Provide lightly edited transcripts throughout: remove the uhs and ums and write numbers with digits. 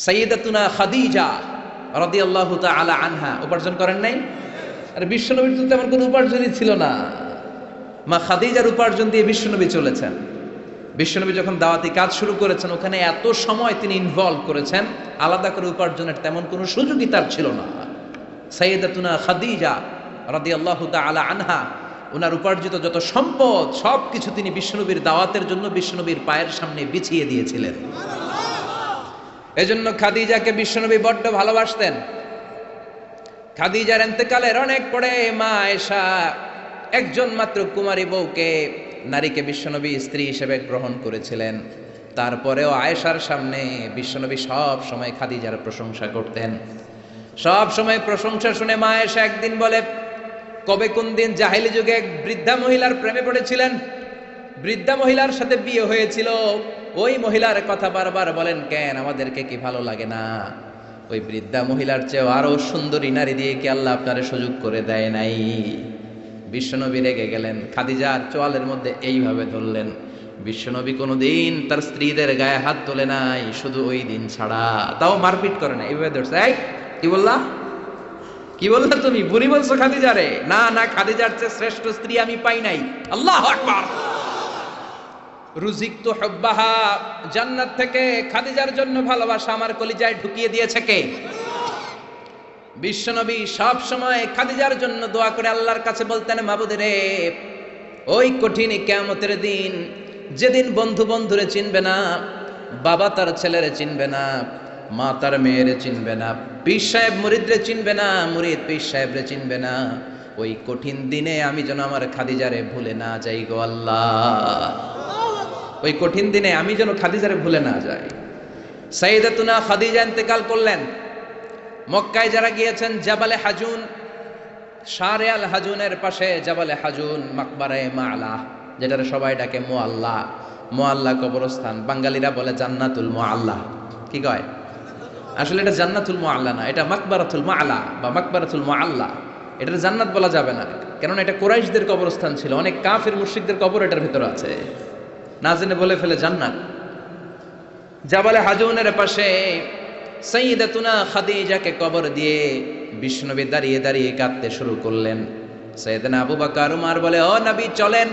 সাইয়্যিদাতুনা খাদিজা রাদিয়াল্লাহু তাআলা আনহা উপার্জন করেন নাই? আর বিশ্বনবীর তো তেমন কোনো উপার্জনই ছিল না। মা খাদিজার উপার্জন দিয়ে বিশ্বনবী চলেছেন। বিশ্বনবী যখন দাওয়াতি কাজ শুরু করেছেন, ওখানে এত সময় তিনি ইনভলভ করেছেন, আলাদা করে উপার্জনের তেমন কোনো সুযোগই তার ছিল না। সাইয়্যিদাতুনা খাদিজা রাদিয়াল্লাহু তাআলা আনহা, ওনার উপার্জিত যত সম্পদ সবকিছু তিনি বিশ্বনবীর দাওয়াতের জন্য বিশ্বনবীর পায়ের সামনে বিছিয়ে দিয়েছিলেন। এজন্য খাদিজাকে বিশ্বনবী বড্ড ভালোবাসতেন। খাদিজার ইন্তেকালের অনেক পরে মা আয়েশা একজন মাত্র কুমারী বউকে, নারীকে বিশ্বনবী স্ত্রী হিসেবে গ্রহণ করেছিলেন। তারপরেও আয়েশার সামনে বিশ্বনবী সব সময় খাদিজার প্রশংসা করতেন। সব সময় প্রশংসা শুনে মা আয়েশা একদিন বলে, কবে কোন দিন জাহেলি যুগে এক বৃদ্ধা মহিলার প্রেমে পড়েছিলেন, বৃদ্ধা মহিলার সাথে বিয়ে হয়েছিল, ওই মহিলার কথা বারবার বলেন কেন, আমাদেরকে কি ভালো লাগে না? ওই বৃদ্ধা মহিলার চেয়েও আরো সুন্দরী নারী দিয়ে কি আল্লাহ আপনার সুযোগ করে দেয় নাই? বিশ্বনবী রেগে গেলেন, খাদিজার চোয়ালের মধ্যে এইভাবে ধরলেন। বিশ্বনবী কোনোদিন তার স্ত্রীদের গায়ে হাত তোলে নাই, শুধু ওই দিন ছাড়া, তাও মারপিট করে না, এইভাবে ধরছে। এই কি বললা, কি বললা তুমি? বুড়ি বলছো খাদিজারে? না না, খাদিজার চেয়ে শ্রেষ্ঠ স্ত্রী আমি পাই নাই। আল্লাহু আকবার। রুজিকতু হুব্বাহা, জান্নাত থেকে খাদিজার জন্য ভালোবাসা আমার কলিজায় ঢুকিয়ে দিয়েছে কে? বিশ্বনবী সব সময় খাদিজার জন্য দোয়া করে আল্লাহর কাছে বলতেন, মাবুদ রে, ওই কঠিন কিয়ামতের দিন, যেদিন বন্ধু বন্ধুরে চিনবে না, বাবা তার ছেলেরে চিনবে না, মা তার মেয়েরে চিনবে না, পীর সাহেব মুরিদরে চিনবে না, মুরিদ পীর সাহেবরে চিনবে না, ওই কঠিন দিনে আমি যেন আমার খাদিজারে ভুলে না যাই গো আল্লাহ। ওই কঠিন দিনে আমি যেন খাদিজারে ভুলে না যাই। সাইয়্যিদাতুনা খাদিজা ইন্তেকাল করলেন। মক্কায় যারা গিয়েছেন, জাবালে হাজুন, শারে আল হাজুনের পাশে জাবালে হাজুন, মাকবারায়ে মাআলা, যেটারে সবাই ডাকে মুআল্লা, মুআল্লা কবরস্থান, বাঙালিরা বলে জান্নাতুল মুআল্লা। কি কয়? আসলে এটা জান্নাতুল মুআল্লা না, এটা মাকবারাতুল মাআলা বা মাকবারাতুল মুআল্লা। এটার জান্নাত বলা যাবে না, কারণ এটা কুরাইশদের কবরস্থান ছিল, অনেক কাফির মুশরিকদের কবর এটার ভিতরে আছে, না জেনে বলে ফেলে জান্নাত। জাবালে হাজুনের পাশে সাইয়্যিদাতুনা খাদিজাকে কবর দিয়ে বিশ্বনবী দাঁড়িয়ে দাঁড়িয়ে কাঁদতে শুরু করলেন। সাইয়েদনা আবু বকর উমর বলে, ও নবী চলেন।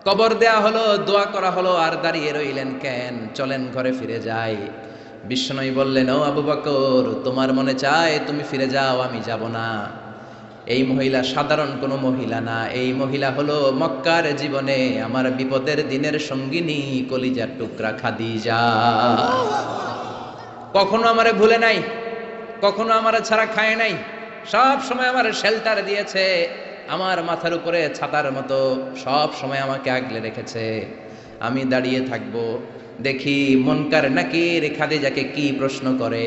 কবর দেয়া হলো, দোয়া করা হলো, আর দাঁড়িয়ে রইলেন কেন? চলেন ঘরে ফিরে যাই। বিশ্বনবী বললেন, ও আবু বকর, তোমার মনে চায় তুমি ফিরে যাও, আমি যাব না। এই মহিলা সাধারণ কোনো মহিলা না, এই মহিলা হলো মক্কার জীবনে আমার বিপদের দিনের সঙ্গিনী, কলিজার টুকরা খাদিজা। কখনো আমারে ভুলে নাই, কখনো আমারে ছাড়া খায় নাই, সব সময় আমার শেল্টার দিয়েছে, আমার মাথার উপরে ছাতার মতো সব সময় আমাকে আগলে রেখেছে। আমি দাঁড়িয়ে থাকবো, দেখি মুনকার নাকির খাদিজাকে কি প্রশ্ন করে।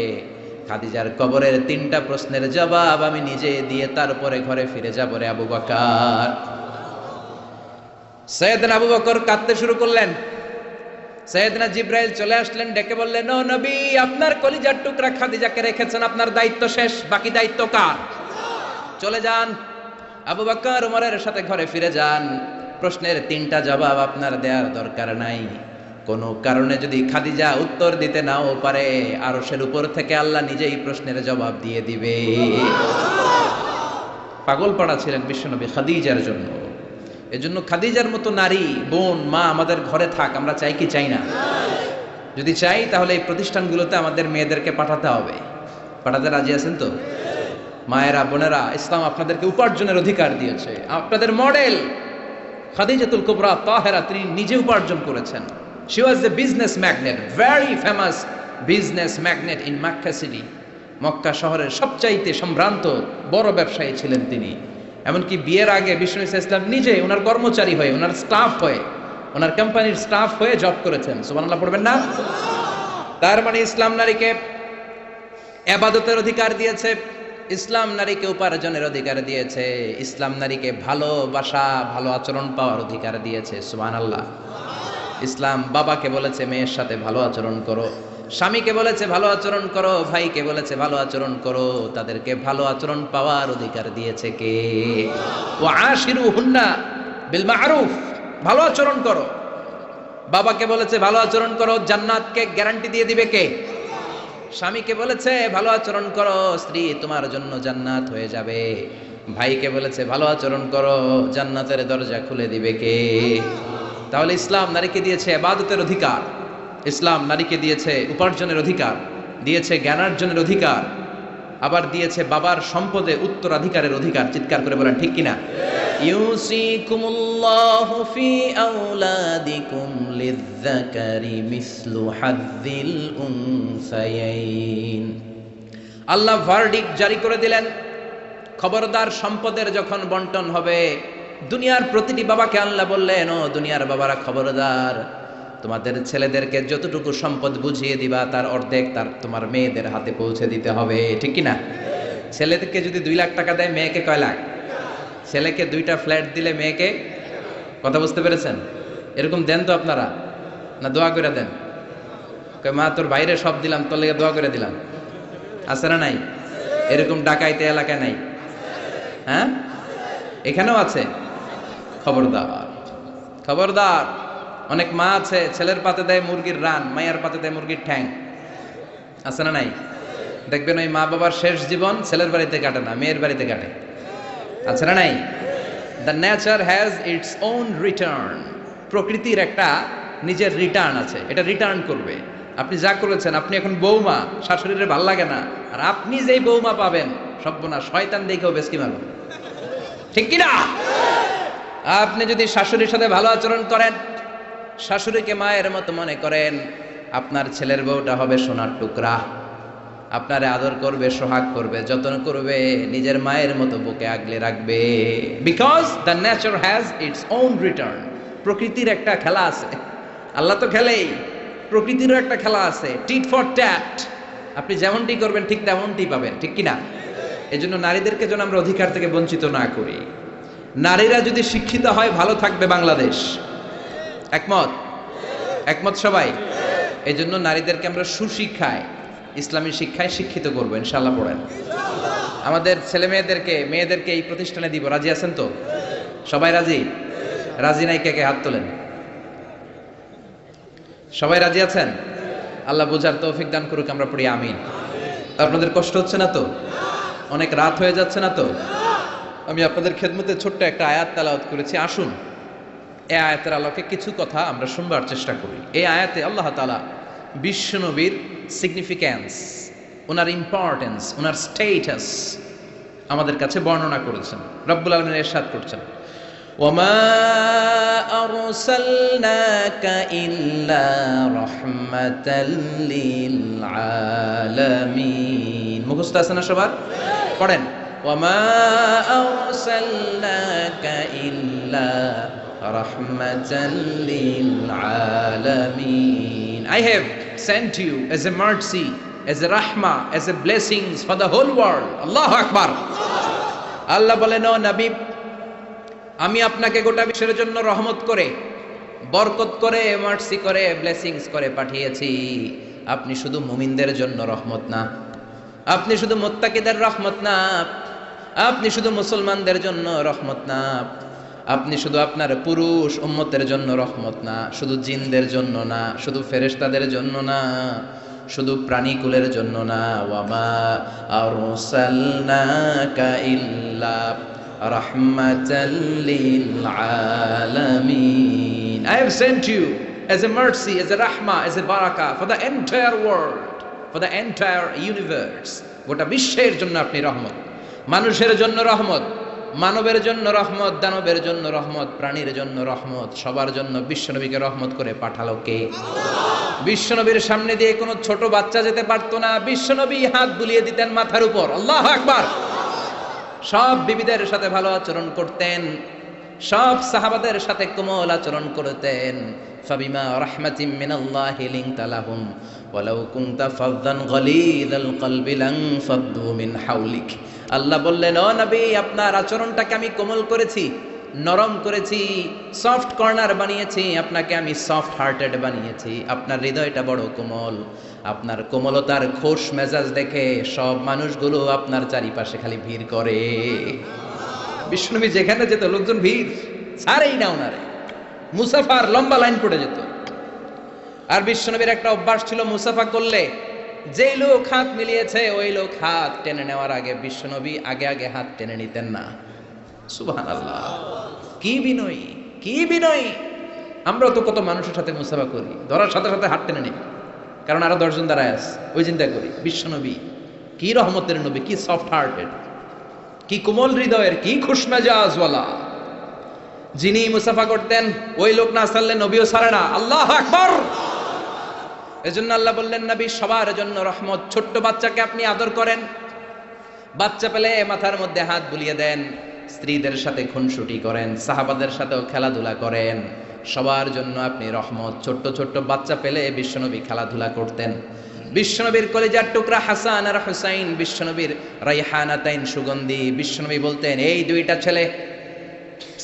খাদিজার কবরের 3টা প্রশ্নের জবাব আমি নিজে দিয়ে তারপরে ঘরে ফিরে যাব রে আবু বকর। সাইয়েদনা আবু বকর কাঁদতে শুরু করলেন। সাইয়েদনা জিবরাইল চলে আসলেন, ডেকে বললেন, ও নবী, আপনার কলিজার টুকরা খাদিজাকে রেখেছেন, আপনার দায়িত্ব শেষ, বাকি দায়িত্ব কার? চলে যান, আবু বকর উমরের সাথে ঘরে ফিরে যান। প্রশ্নের 3টা জবাব আপনার দেওয়ার দরকার নাই। কোনো কারণে যদি খাদিজা উত্তর দিতে নাও পারে, আরশের উপর থেকে আল্লাহ নিজেই প্রশ্নের জবাব দিয়ে দিবে। পাগল পাড়া ছিলেন বিশ্বনবী খাদিজার জন্য। এজন্য খাদিজার মতো নারী, বোন, মা আমাদের ঘরে থাক, আমরা চাই কি চাই না? যদি চাই তাহলে এই প্রতিষ্ঠানগুলোতে আমাদের মেয়েদেরকে পাঠাতে হবে। পাঠাতে রাজি আছেন তো? মায়েরা, বোনেরা, ইসলাম আপনাদেরকে উপার্জনের অধিকার দিয়েছে। আপনাদের মডেল খাদিজাতুল কুবরা তাহেরা, তিনি নিজে উপার্জন করেছেন। She was a business magnate, very famous business magnate in Makkah city. Mecca শহরের সবচাইতে সম্ভ্রান্ত বড় ব্যবসায়ী ছিলেন তিনি। এমনকি বিয়ের আগে বিশ্বনবী ইসলাম নিজে ওনার কর্মচারী হয়ে, ওনার স্টাফ হয়ে, ওনার কোম্পানির স্টাফ হয়ে জব করেছেন। সুবহানাল্লাহ পড়বেন না? তার মানে ইসলাম নারীকে ইবাদতের অধিকার দিয়েছে, ইসলাম নারীকে উপার্জনের অধিকার দিয়েছে, ইসলাম নারীকে ভালোবাসা, ভালো আচরণ পাওয়ার অধিকার দিয়েছে। সুবহানাল্লাহ। ইসলাম বাবাকে বলেছে মেয়ের সাথে ভালো আচরণ করো, স্বামীকে বলেছে ভালো আচরণ করো, ভাইকে বলেছে ভালো আচরণ করো, তাদেরকে ভালো আচরণ পাওয়ার অধিকার দিয়েছে কে? ওয়া আশিরুহুন্না বিল মা'রুফ, ভালো আচরণ করো। বাবাকে বলেছে ভালো আচরণ করো, জান্নাতকে গ্যারান্টি দিয়ে দিবে কে? স্বামীকে বলেছে ভালো আচরণ করো, স্ত্রী তোমার জন্য জান্নাত হয়ে যাবে। ভাইকে বলেছে ভালো আচরণ করো, জান্নাতের দরজা খুলে দিবে কে? তাহলে ইসলাম নারীকে দিয়েছে ইবাদতের অধিকার, ইসলাম নারীকে দিয়েছে উপার্জনের অধিকার, দিয়েছে জ্ঞানার্জনের অধিকার, আবার দিয়েছে বাবার সম্পদে উত্তরাধিকারের অধিকার। চিৎকার করে বলেন ঠিক কিনা? ইউসিকুমুল্লাহু ফি আওলাদিকুম লিযযাকারি মিসলু হাযযিল উনসায়াইন। আল্লাহ ভার্ডিক্ট জারি করে দিলেন, খবরদার সম্পদের যখন বন্টন হবে, দুনিয়ার প্রতিটি বাবাকে আল্লাহ বললেন, ও দুনিয়ার বাবারা খবরদার, তোমাদের ছেলেদেরকে যতটুকু সম্পদ বুঝিয়ে দিবা তার অর্ধেক তোমার মেয়েদের হাতে পৌঁছে দিতে হবে। ঠিক কিনা? ছেলেদেরকে যদি 2 লাখ টাকা দেয়, মেয়েকে কয় লাখ? ছেলেকে 2টা ফ্ল্যাট দিলে মেয়েকে, কথা বুঝতে পেরেছেন? এরকম দেন তো আপনারা, না দোয়া করে দেন? কয় মা তোর বাইরে সব দিলাম, তোর লেগে দোয়া করে দিলাম। আছে না নাই? এরকম ডাকাইতে এলাকায় নাই? হ্যাঁ, এখানেও আছে। খবরদার, খবরদার। অনেক মা আছে ছেলের পাতে দেয় মুরগির রান, মায়ের পাতে দেয় মুরগির ঠ্যাং। আছে না নাই? দেখবেন ওই মা বাবার শেষ জীবন ছেলের বাড়িতে কাটে না, মেয়ের বাড়িতে কাটে। আছে না নাই? The nature has its own return. প্রকৃতির একটা নিজের রিটার্ন আছে, এটা রিটার্ন করবে। আপনি যা করেছেন, আপনি এখন বৌমা, শাশুড়ির ভাল লাগে না, আর আপনি যেই বৌমা পাবেন, সর্বনাশ, শয়তান দেখেও বেশকি মারো। ঠিক কিনা? আপনি যদি শাশুড়ির সাথে ভালো আচরণ করেন, শাশুড়িকে মায়ের মতো মনে করেন, আপনার ছেলের বউটা হবে সোনার টুকরা, আপনারে আদর করবে, সোহাগ করবে, যত্ন করবে, নিজের মায়ের মতো বুকে আগলে রাখবে। Because the nature has its own return. প্রকৃতির একটা খেলা আছে, আল্লাহ তো খেলেই, প্রকৃতিরও একটা খেলা আছে, টিট ফর ট্যাট। আপনি যেমনটি করবেন ঠিক তেমনটি পাবেন। ঠিক কিনা? এই জন্য নারীদেরকে যেন আমরা অধিকার থেকে বঞ্চিত না করি। নারীরা যদি শিক্ষিত হয়, ভালো থাকবে বাংলাদেশ। একমত? একমত সবাই? এই জন্য নারীদেরকে আমরা সুশিক্ষায়, ইসলামী শিক্ষায় শিক্ষিত করবো ইনশাআল্লাহ। পড়েন, আমাদের ছেলে মেয়েদেরকে এই প্রতিষ্ঠানে দিব। রাজি আছেন তো? সবাই রাজি? রাজি নাই কে কে? হাত তোলেন। সবাই রাজি আছেন? আল্লাহ বুঝার তৌফিক দান করুক, আমরা পড়ি আমিন। আপনাদের কষ্ট হচ্ছে না তো? অনেক রাত হয়ে যাচ্ছে না তো? আমি আপনাদের খেদমতে ছোট্ট একটা আয়াত তেলাওয়াত করেছি। আসুন এই আয়াতের আলোকে কিছু কথা আমরা শুনবার চেষ্টা করি। এই আয়াতে আল্লাহ তাআলা বিশ্বনবীর সিগনিফিক্যান্স, ওনার ইম্পর্টেন্স, ওনার স্টেটাস আমাদের কাছে বর্ণনা করেছেন। রব্বুল আলামিন ইরশাদ করছেন, ওয়ামা আরসালনাকা ইল্লা রাহমাতাল লিল আলামিন। মুখস্থ আছে না সবার? পড়েন, ওয়ামা আরসালনাকা ইল্লা রাহমাতাল লিল আলামিন। I have sent you as a mercy, as a rahmah, as a blessings for the whole world. Allahu Akbar. আল্লাহ বলেন, ও নবী, আমি আপনাকে গোটা বিশ্বের জন্য রহমত করে, বরকত করে, মার্সি করে, ব্লেসিংস করে পাঠিয়েছি। আপনি শুধু মুমিনদের জন্য রহমত না, আপনি শুধু মুত্তাকিদের রহমত না, আপনি শুধু মুসলমানদের জন্য রহমত না, আপনি শুধু আপনার পুরুষ উম্মতের জন্য রহমত না, শুধু জিনদের জন্য না, শুধু ফেরেশতাদের জন্য না, শুধু প্রাণীকুলের জন্য না। ওয়ামা আরসালনাকা ইল্লা রাহমাতাল লিল আলামিন। I have sent you as a mercy, as a rahmah, as a barakah for the entire world, for the entire universe. গোটা বিশ্বের জন্য আপনি রহমত, মানুষের জন্য রহমত, মানবের জন্য রহমত, দানবের জন্য রহমত, প্রাণীর জন্য রহমত, সবার জন্য বিশ্বনবীকে রহমত করে পাঠালো কে? বিশ্বনবীর সামনে দিয়ে কোনো ছোট বাচ্চা যেতে পারতো না, বিশ্বনবী হাত বুলিয়ে দিতেন মাথার উপর। আল্লাহু আকবার। সব বিবিদের সাথে ভালো আচরণ করতেন, সব সাহাবাদের সাথে কোমল আচরণ করতেন। ফাবিমা রাহমাতিম মিনাল্লাহি লিনতা লাহুম ওয়ালাউ কুনতা ফাযযান গালিযাল কলবি লানফাদ্দু মিন হাওলিক। আল্লাহ বললেন, ও নবী, আপনার আচরণটাকে আমি কোমল করেছি, নরম করেছি, সফট কর্নার বানিয়েছি, আপনাকে আমি সফট হার্টেড বানিয়েছি। আপনার হৃদয়টা বড় কোমল, আপনার কোমলতার খোশ মেজাজ দেখে সব মানুষগুলো আপনার চারিপাশে খালি ভিড় করে। বিশ্বনবী যেখানে যেত লোকজন ভিড় ছাড়েই না ওনারে, মুসাফার লম্বা লাইন পড়ে যেত। আর বিশ্বনবীর একটা অভ্যাস ছিল, মুসাফা করলে যেই লোক হাত মিলিয়েছে ওই লোক হাত টেনে নেওয়ার আগে বিশ্বনবী আগে আগে হাত টেনে নিতেন না। সুবহানাল্লাহ, কি বিনয়ী, কি বিনয়ী! আমরা তো কত মানুষের সাথে মুসাফা করি, ধরার সাথে সাথে হাত টেনে নিই, কারণ আরো 10 জন দাঁড়ায় আছে, ওই চিন্তা করি। বিশ্বনবী কি রহমতের নবী, কি সফট হার্টেড, কি কোমল হৃদয়ের, কি খুশমেজাজওয়ালা। যিনি মুসাফা করতেন ওই লোক না ছাড়লে নবীও ছাড়ে না। আল্লাহু আকবার! এজন্য আল্লাহ বললেন নবী সবার জন্য রহমত। ছোট্ট বাচ্চাকে আপনি আদর করেন, বাচ্চা পেলে মাথার মধ্যে হাত বুলিয়ে দেন, স্ত্রীদের সাথে খুনসুটি করেন, সাহাবাদের সাথেও খেলাধুলা করেন, সবার জন্য আপনি রহমত। ছোট্ট ছোট্ট বাচ্চা পেলে বিশ্বনবী খেলাধুলা করতেন। বিশ্বনবীর কলিজার টুকরা হাসান আর হুসাইন, বিশ্বনবীর রাইহানাতাইন সুগন্ধি। বিশ্বনবী বলতেন এই দুইটা ছেলে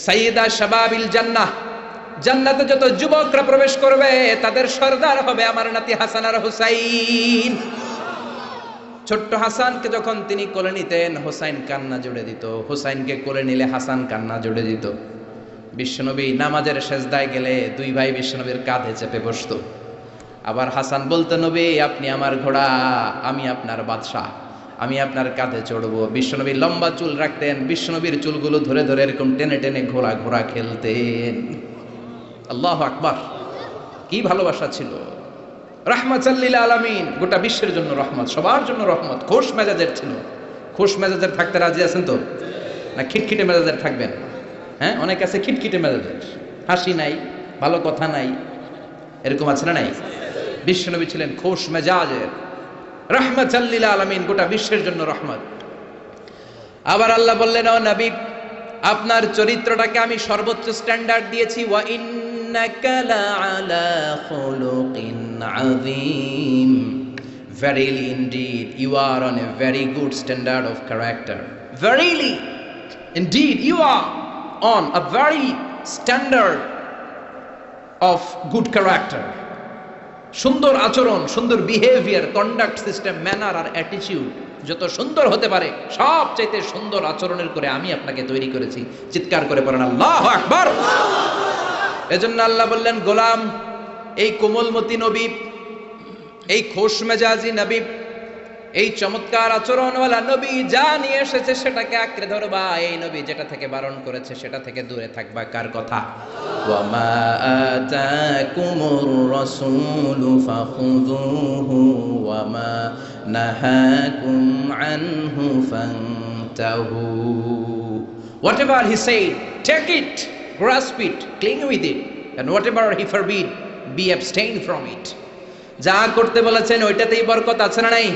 সাইয়্যিদা শাবাবিল জান্নাহ, জান্নাতে যত যুবকরা প্রবেশ করবে তাদের সর্দার হবে আমার নাতি হাসান আর হুসাইন। ছোট্ট হাসানকে যখন তিনি কোলে নিতেন হুসাইন কান্না জুড়ে দিত, হুসাইনকে কোলে নিলে হাসান কান্না জুড়ে দিত। বিশ্বনবী নামাজের সেজদায় গেলে দুই ভাই বিশ্বনবীর কাঁধে চেপে বসতো। আবার হাসান বলতো নবী আপনি আমার ঘোড়া, আমি আপনার বাদশাহ, আমি আপনার কাঁধে চড়বো। বিশ্বনবী লম্বা চুল রাখতেন, বিশ্বনবীর চুলগুলো ধরে ধরে এরকম টেনে টেনে ঘোড়া ঘোড়া খেলতেন। আল্লাহু আকবার! কি ভালোবাসা ছিল। রাহমাতাল লিল আলামিন, গোটা বিশ্বের জন্য রহমত, সবার জন্য রহমত। খোশ মেজাজের ছিল। খোশ মেজাজের থাকতে রাজি আছেন তো, না খিটখিটে মেজাজের থাকবেন? হ্যাঁ, অনেক আছে খিটখিটে মেজাজের, হাসি নাই, ভালো কথা নাই, এরকম আছে না নাই? বিশ্বনবী ছিলেন খোশ মেজাজের, রাহমাতাল লিল আলামিন, গোটা বিশ্বের জন্য রহমত। আবার আল্লাহ বললেন ও নবী আপনার চরিত্রটাকে আমি সর্বোচ্চ স্ট্যান্ডার্ড দিয়েছি। ওয়া ইন্নাকা লাআলা খুলুকিন আযীম, verily indeed you are on a very good standard of character. Verily indeed you are on a very standard of good character. সুন্দর আচরণ, সুন্দর বিহেভিয়ার, কন্ডাক্ট সিস্টেম, ম্যানার আর অ্যাটিটিউড যত সুন্দর হতে পারে সবচাইতে সুন্দর আচরণের করে আমি আপনাকে তৈরি করেছি। চিৎকার করে পড়েন আল্লাহু আকবার! এজন্য আল্লাহ বললেন গোলাম, এই কোমলমতি নবী, এই খোশ মেজাজি নবী, এই চমৎকার আচরণওয়ালা নবী যা নিয়ে এসেছে সেটাকে আঁকড়ে ধরবা। এই নবী যেটা থেকে বারণ করেছে সেটা থেকে দূরে থাকবা। কার কথা? ওয়া মা আতাকুমুর রাসূলু ফাখুযুহু ওয়া মা নাহাকুম আনহু ফান্তাহু। Whatever he said, take it, grasp it, cling with it, and whatever he forbid, be abstain from it. যা করতে বলেছেন ওইটাতেই বরকত আছে না নাই?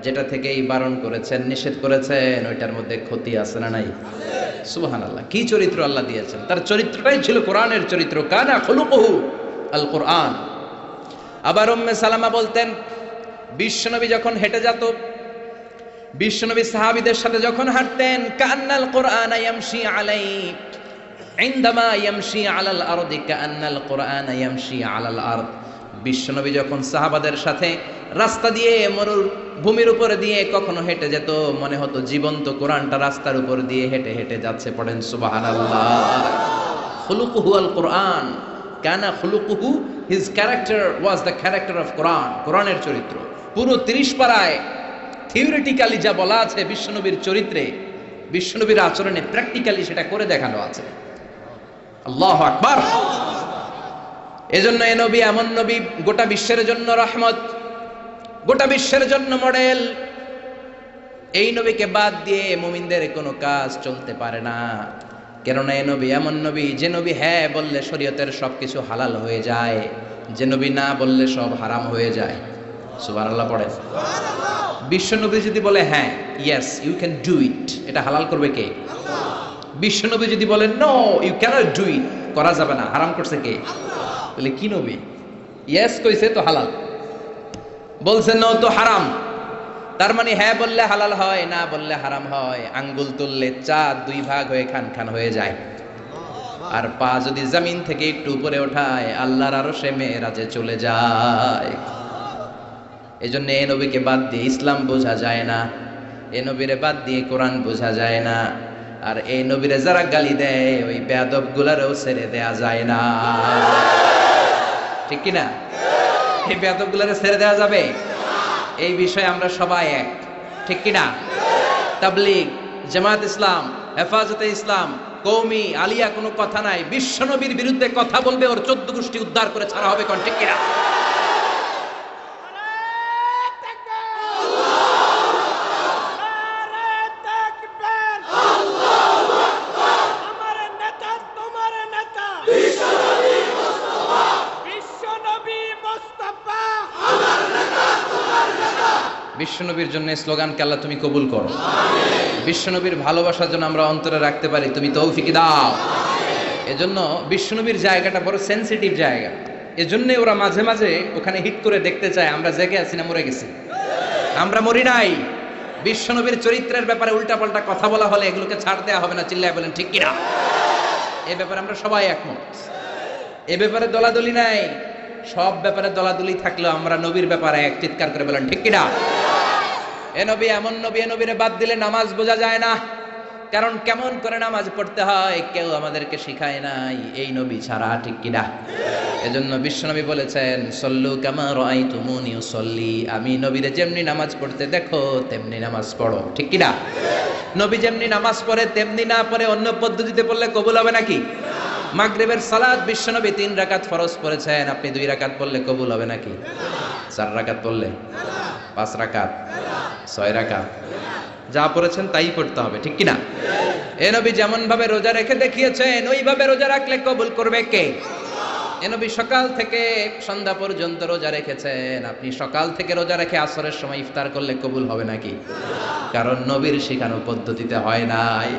যেটা থেকেই বারণ করেছেন, নিষেধ করেছেন, ওইটার মধ্যে ক্ষতি আছে না নাই? সুবহানাল্লাহ! কি চরিত্র আল্লাহ দিয়েছেন! তার চরিত্রটাই ছিল কোরআনের চরিত্র। কানা খুলুকুহু আল কোরআন। আবার উম্মে সালামা বলতেন বিশ্বনবী যখন হেঁটে যেত, বিশ্বনবী সাহাবীদের সাথে যখন হাঁটতেন, কান্নাল কোরআন ইয়ামশি আলাইহি, ইনদামা ইয়ামশি আলাল আরদি কান্নাল কোরআন ইয়ামশি আলাল আরদ। বিশ্বনবী যখন সাহাবাদের সাথে রাস্তা দিয়ে মরুর ভূমির উপরে দিয়ে কখনো হেঁটে যেত, মনে হতো জীবন্ত কোরআনটা রাস্তার উপর দিয়ে হেঁটে হেঁটে যাচ্ছে। পড়েন সুবহানাল্লাহ! খুলুকুহু আল কোরআন, কানা খুলুকুহু, his character was the character of Quran. কোরআনের চরিত্র পুরো 30 পারায় থিওরিটিক্যালি যা বলা আছে বিশ্বনবীর চরিত্রে, বিশ্বনবীর আচরণে প্র্যাকটিক্যালি সেটা করে দেখানো আছে। আল্লাহু আকবার! এজন্য এ নবী এমন নবী, গোটা বিশ্বের জন্য রহমত, গোটা বিশ্বের জন্য মডেল। এই নবীকে বাদ দিয়ে মুমিনদের কোনো কাজ চলতে পারে না। কেননা এ নবী এমন নবী, যে নবী হ্যাঁ বললে শরীয়তের সবকিছু হালাল হয়ে যায়, যে নবী না বললে সব হারাম হয়ে যায়। সুবহানাল্লাহ পড়েন। বিশ্ব নবী যদি বলে হ্যাঁ, yes you can do it, এটা হালাল করবে কে? বিশ্ব নবী যদি বলেন no you can't do it, করা যাবে না, হারাম করছে কে? বলে কি নবী? ইয়েস কইছে তো হালাল, বলছে নো তো হারাম। তার মানে হ্যাঁ বললে হালাল হয়, না বললে হারাম হয়। আঙ্গুল তুললে চাঁদ 2 ভাগ হয়ে খান খান হয়ে যায়। আর পা যদি জমিন থেকে একটু উপরে ওঠায় আল্লাহর আরশে মেরাজে চলে যায়। এজন্য এই নবীকে বাদ দিয়ে ইসলাম বোঝা যায় না, এই নবীরে বাদ দিয়ে কোরআন বোঝা যায় না। আর এই নবীরে যারা গালি দেয় ওই বেয়াদব গুলারও ছেড়ে দেয়া যায় না। ঠিক কিনা? এই বেয়াদব গুলারে ছেড়ে দেওয়া যাবে? এই বিষয়ে আমরা সবাই এক, ঠিক কিনা? তাবলীগ, জামাত ইসলাম, হেফাজতে ইসলাম, কওমি, আলিয়া কোনো কথা নাই। বিশ্বনবীর বিরুদ্ধে কথা বলবে ওর 14 গোষ্ঠী উদ্ধার করে ছাড়া হবে, কোন ঠিক কিনা? বিশ্বনবীর জন্য স্লোগানকে আল্লাহ তুমি কবুল করো। বিশ্বনবীর ভালোবাসার জন্য আমরা অন্তরে রাখতে পারি, তুমি তৌফিক দাও। এজন্য বিশ্বনবীর জায়গাটা বড় সেনসিটিভ জায়গা। এজন্য ওরা মাঝে মাঝে ওখানে হিট করে দেখতে চায় আমরা জেগে আছি না মরে গেছি। আমরা মরি নাই। বিশ্বনবীর চরিত্রের ব্যাপারে উল্টাপাল্টা কথা বলা হলে এগুলোকে ছাড় দেওয়া হবে না, চিল্লায় বলেন ঠিক কিনা? এ ব্যাপারে আমরা সবাই একমত। এ ব্যাপারে দলাদলি নাই। সব ব্যাপারে দলাদলি থাকলেও আমরা নবীর ব্যাপারে এক, চিৎকার করে বলেন ঠিক কিনা? এ নবী এমন নবী, এ নবীরে বাদ দিলে নামাজ বোঝা যায় না। কারণ কেমন করে নামাজ পড়তে হয় কেউ আমাদেরকে শিখায় নাই এই নবী ছাড়া, ঠিক কিনা? এজন্য বিশ্বনবী বলেছেন সল্লু কামা রাআইতুমুনি উসাল্লি, আমি নবীরে যেমনি নামাজ পড়তে দেখো তেমনি নামাজ পড়ো, ঠিক কিনা? নবী যেমনি নামাজ পড়ে তেমনি না পড়ে অন্য পদ্ধতিতে পড়লে কবুল হবে নাকি? মাগরিবের সালাত বিশ্বনবী 3 রাকাত ফরজ পড়েছেন, আপনি 2 রাকাত পড়লে কবুল হবে নাকি? 4 রাকাত পড়লে, 5 রাকাত, 6 রাকাত, যা পড়েছেন তাই পড়তে হবে, ঠিক কিনা? এ নবী যেমন ভাবে রোজা রেখে দেখিয়েছেন ওইভাবে রোজা রাখলে কবুল করবে কে? এ নবী সকাল থেকে সন্ধ্যা পর্যন্ত রোজা রেখেছেন, আপনি সকাল থেকে রোজা রেখে আসরের সময় ইফতার করলে কবুল হবে নাকি? কারণ নবীর শেখানো পদ্ধতিতে হয় নাই।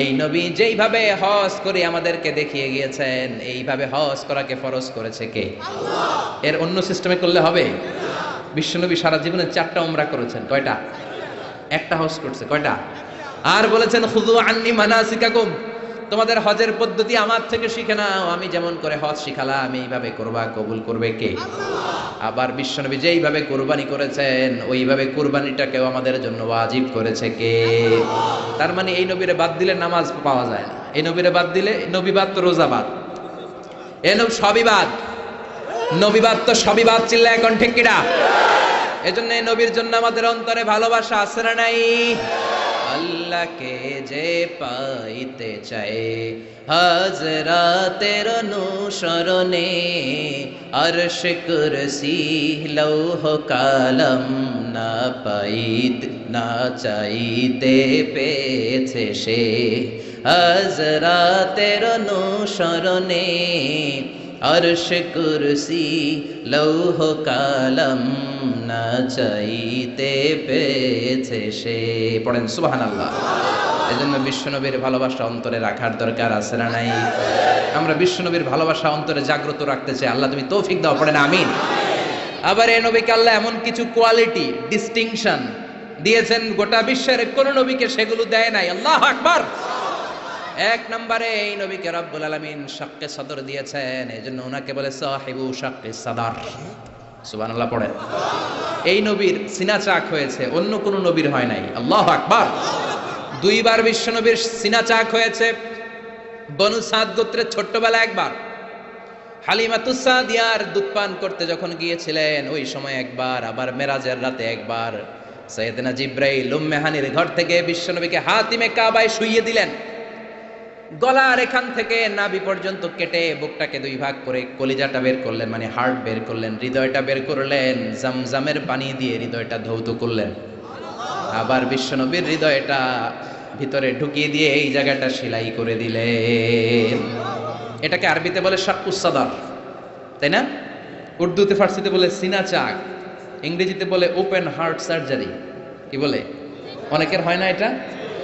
এই নবী যেইভাবে হজ করে আমাদেরকে দেখিয়ে গিয়েছেন এইভাবে হজ করাকে ফরজ করেছে কে? এর অন্য সিস্টেমে করলে হবে? বিশ্বনবী সারা জীবনে 4টা উমরা করেছেন, কয়টা? একটা হজ করছে, কয়টা? আর বলেছেন খুযু আন্নী মানাসিকাকুম, তোমাদের হজের পদ্ধতি আমার থেকে শিখে নাও, আমি যেমন করে হজ শিখালাম এইভাবে করবা, কবুল করবে কে? আবার বিশ্বনবী যেইভাবে কুরবানি করেছেন ওইভাবে কুরবানিটাকেও আমাদের জন্য ওয়াজিব করেছে কে? তার মানে এই নবীরে বাদ দিলে নামাজ পাওয়া যায় না। এই নবীরে বাদ দিলে, নবী বাদ তো রোজা বাদ, এ নবী সবই বাদ, নবী বাদ তো সবই বাদ, চিল্লা এখন ঠিক কিনা? এজন্য এই নবীর জন্য আমাদের অন্তরে ভালোবাসা আছে না নাই? আল্লাহকে যে পাইতে চায় হাজরাতের অনুসরণে, আরশ কুরসি লৌহ কালাম না পাইত না চাইতে পেয়েছে সে, হাজরাতের অনুসরণে আরশ কুরসি লৌহ কালাম না চাইতে পেয়েছে সে। পড়েন সুবহানাল্লাহ। এজন্য বিশ্বনবীর ভালোবাসা অন্তরে রাখার দরকার আছে না নাই? আমরা বিশ্বনবীর ভালোবাসা অন্তরে জাগ্রত রাখতে চাই, আল্লাহ তুমি তৌফিক দাও, পড়েন আমিন। আবার এই নবীকে আল্লাহ এমন কিছু কোয়ালিটি, ডিস্টিংশন দিয়েছেন গোটা বিশ্বের কোন নবীকে সেগুলো দেয় নাই। আল্লাহু আকবার। 1 নম্বরে এই নবীকে রব্বুল আলামিন শাক্কে সদর দিয়েছেন, এজন্য ওনাকে বলে সাহিবু শাক্কে সদর। সুবহানাল্লাহ পড়েন। এই নবীর সিনা চাক হয়েছে, অন্য কোন নবীর হয় নাই। আল্লাহু আকবার। 2 বার বিশ্ব নবীর সিনা চাক হয়েছে। বনু সাদ গোত্রের ছোট্টবেলা একবার, হালিমাতুস সাদিয়ার দুধ পান করতে যখন গিয়েছিলেন ওই সময় একবার, আবার মেরাজের রাতে একবার সাইয়েদনা জিব্রাইল উম্মে হানির ঘর থেকে বিশ্বনবীকে হাতিমে কাবায় শুইয়ে দিলেন। গলার এখান থেকে নাভি পর্যন্ত কেটে বুকটাকে 2 ভাগ করে কলিজাটা বের করলেন, মানে হার্ট বের করলেন, হৃদয়টা বের করলেন, জামজামের পানি দিয়ে হৃদয়টা ধৌত করলেন। আবার বিশ্বনবীর হৃদয়টা ভিতরে ঢুকিয়ে দিয়ে এই জায়গাটা সেলাই করে দিলেন। এটাকে আরবিতে বলে শাক্কুস সাদর, তাই না? উর্দুতে ফার্সিতে বলে সিনা চাক, ইংরেজিতে বলে ওপেন হার্ট সার্জারি। কি বলে? অনেকের হয় না এটা,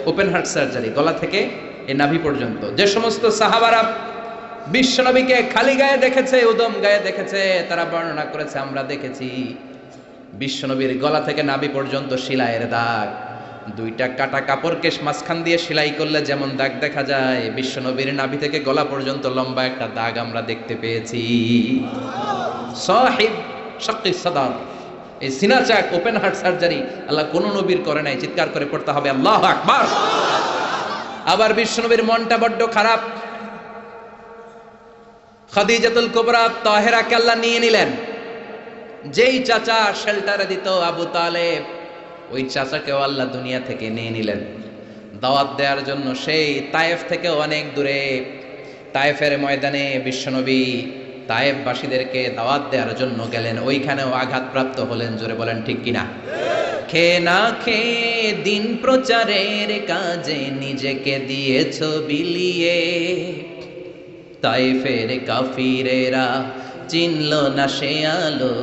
ওপেন হার্ট সার্জারি, গলা থেকে এই নাভি পর্যন্ত। যে সমস্ত সাহাবারা বিশ্বনবীকে খালি গায়ে দেখেছে, উদম গায়ে দেখেছে, তারা বর্ণনা করেছে আমরা দেখেছি বিশ্বনবীর গলা থেকে নাভি পর্যন্ত সেলাইয়ের দাগ। 2টা কাটা কাপড়কে মাঝখান দিয়ে সেলাই করলে যেমন দাগ দেখা যায়, বিশ্বনবীর নাভি থেকে গলা পর্যন্ত লম্বা একটা দাগ আমরা দেখতে পেয়েছি। সাহিব শাক্কিস সাদর, এই সিনা চাক, ওপেন হার্ট সার্জারি আল্লাহ কোন নবীর করে নাই। চিৎকার করে পড়তে হবে আল্লাহু আকবার। আবার বিশ্বনবীর মনটা বড্ড খারাপ। খাদিজাতুল কুবরা তাহেরাকে আল্লাহ নিয়ে নিলেন। যেই চাচা শেল্টারে দিত আবু তালেব, ওই চাচাকেও আল্লাহ দুনিয়া থেকে নিয়ে নিলেন দাওয়াত দেওয়ার জন্য। সেই তায়েফ থেকে অনেক দূরে তায়েফের ময়দানে বিশ্বনবী তায়েফবাসীদেরকে দাওয়াত দেওয়ার জন্য গেলেন, ওইখানেও আঘাতপ্রাপ্ত হলেন। জোরে বলেন ঠিক কিনা? খেয়ে না খেয়ে দিন প্রচারের কাজে নিজেকে দিয়েছ বিলিয়ে, তায়েফের কাফিরেরা চিনল না সে আলো,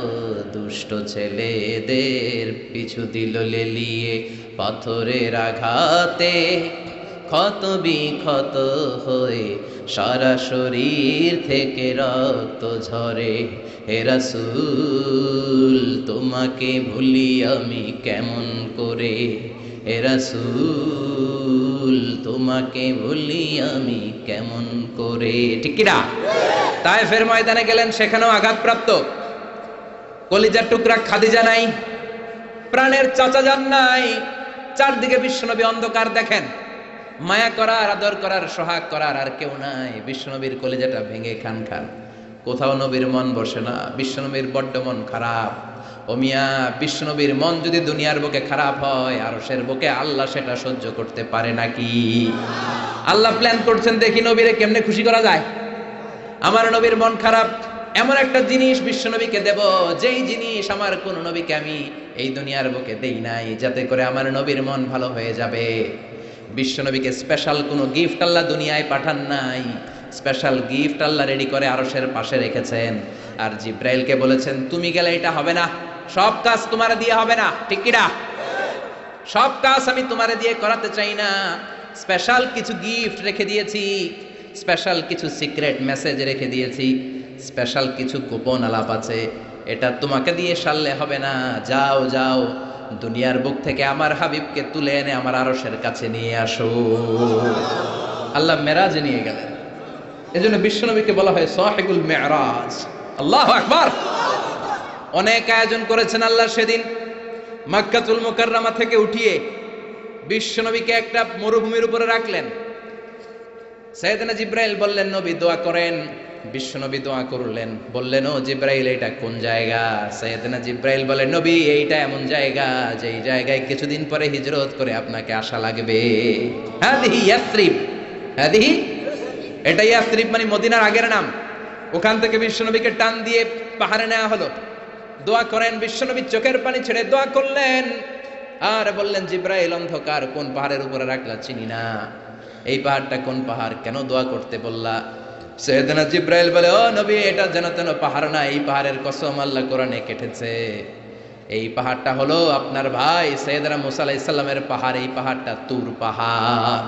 দুষ্ট ছেলেদের পিছু দিল লেলিয়ে। পাথরের আঘাতে ক্ষত বিক্ষত হয়ে সারা শরীর থেকে রক্ত ঝরে। হে রাসূল তোমাকে ভুলি আমি কেমন করে, হে রাসূল তোমাকে ভুলি আমি কেমন করে। ঠিক কিনা? তায়েফের ময়দানে গেলেন, সেখানেও আঘাতপ্রাপ্ত। কলিজার টুকরা খাদিজা নাই, প্রাণের চাচা যান নাই। চারদিকে বিশ্বনবী অন্ধকার দেখেন, মায়া করার, আদর করার, সোহাগ করার আর কেউ নাই। বিশ্বনবীর কলিজাটা ভেঙে খান খান, কোথাও নবীর মন বসে না। বিশ্বনবীর বড্ড মন খারাপ। ও মিয়া, বিশ্বনবীর মন যদি দুনিয়ার বুকে খারাপ হয়, আরশের বুকে আল্লাহ সেটা সহ্য করতে পারে নাকি? আল্লাহ প্ল্যান করছেন, দেখি নবীরে কেমনে খুশি করা যায়। আমার নবীর মন খারাপ, এমন একটা জিনিস বিশ্বনবীকে দেব, যেই জিনিস আমার কোন নবীকে আমি এই দুনিয়ার বুকে দেই নাই, যাতে করে আমার নবীর মন ভালো হয়ে যাবে। বিশ্বনবীকে স্পেশাল কোনো গিফট আল্লাহ দুনিয়ায় পাঠান নাই, স্পেশাল গিফট আল্লাহ রেডি করে আরশের পাশে রেখেছেন। আর জিব্রাইলকে বলেছেন, তুমি গেলে এটা হবে না, সব কাজ তোমার দিয়ে হবে না। ঠিক কিনা? সব কাজ আমি তোমারে দিয়ে করাতে চাই না, স্পেশাল কিছু গিফট রেখে দিয়েছি, স্পেশাল কিছু সিক্রেট মেসেজ রেখে দিয়েছি, স্পেশাল কিছু গোপন আলাপ আছে, এটা তোমাকে দিয়ে সারলে হবে না। যাও যাও, দুনিয়ার বুক থেকে আমার হাবিবকে তুলে এনে আমার আরশের কাছে নিয়ে আসো। আল্লাহ মেরাজে নিয়ে গেলেন। এজন্য বিশ্বনবীকে বলা হয় সাহিবুল মেরাজ। আল্লাহু আকবার। অনেক আয়োজন করেছেন আল্লাহ সেদিন। মক্কাতুল মুকাররমা থেকে উঠিয়ে বিশ্বনবীকে একটা মরুভূমির উপরে রাখলেন। সাইয়েদনা জিব্রাইল বললেন, নবী দোয়া করেন। বিশ্বনবী দোয়া করলেন, বললেন, ও জিব্রাইল এটা কোন জায়গা? সাইয়েদনা জিব্রাইল বলেন, নবী এইটা এমন জায়গা যেই জায়গায় কিছুদিন পরে হিজরত করে আপনাকে আসা লাগবে। হাদিহি ইয়াসরিব, হাদিহি, এটা ইয়াসরিব মানে মদিনার আগের নাম। ওখান থেকে বিশ্বনবীকে টান দিয়ে পাহাড়ে নেওয়া হলো। দোয়া করেন। বিশ্বনবী চোখের পানি ছেড়ে দোয়া করলেন আর বললেন, জিব্রাইল অন্ধকার কোন পাহাড়ের উপরে রাখলা চিনি না, এই পাহাড়টা কোন পাহাড়, কেন দোয়া করতে বললা? সাইয়েদনা জিব্রাইল বলে, ও নবী এটা যেন তেন পাহাড় না, এই পাহাড়ের কসম আল্লাহ কোরআনে কেটেছে। এই পাহাড়টা হলো আপনার ভাই সাইয়েদনা মুসা আলাইহিস সালামের পাহাড়। এই পাহাড়টা তুর পাহাড়।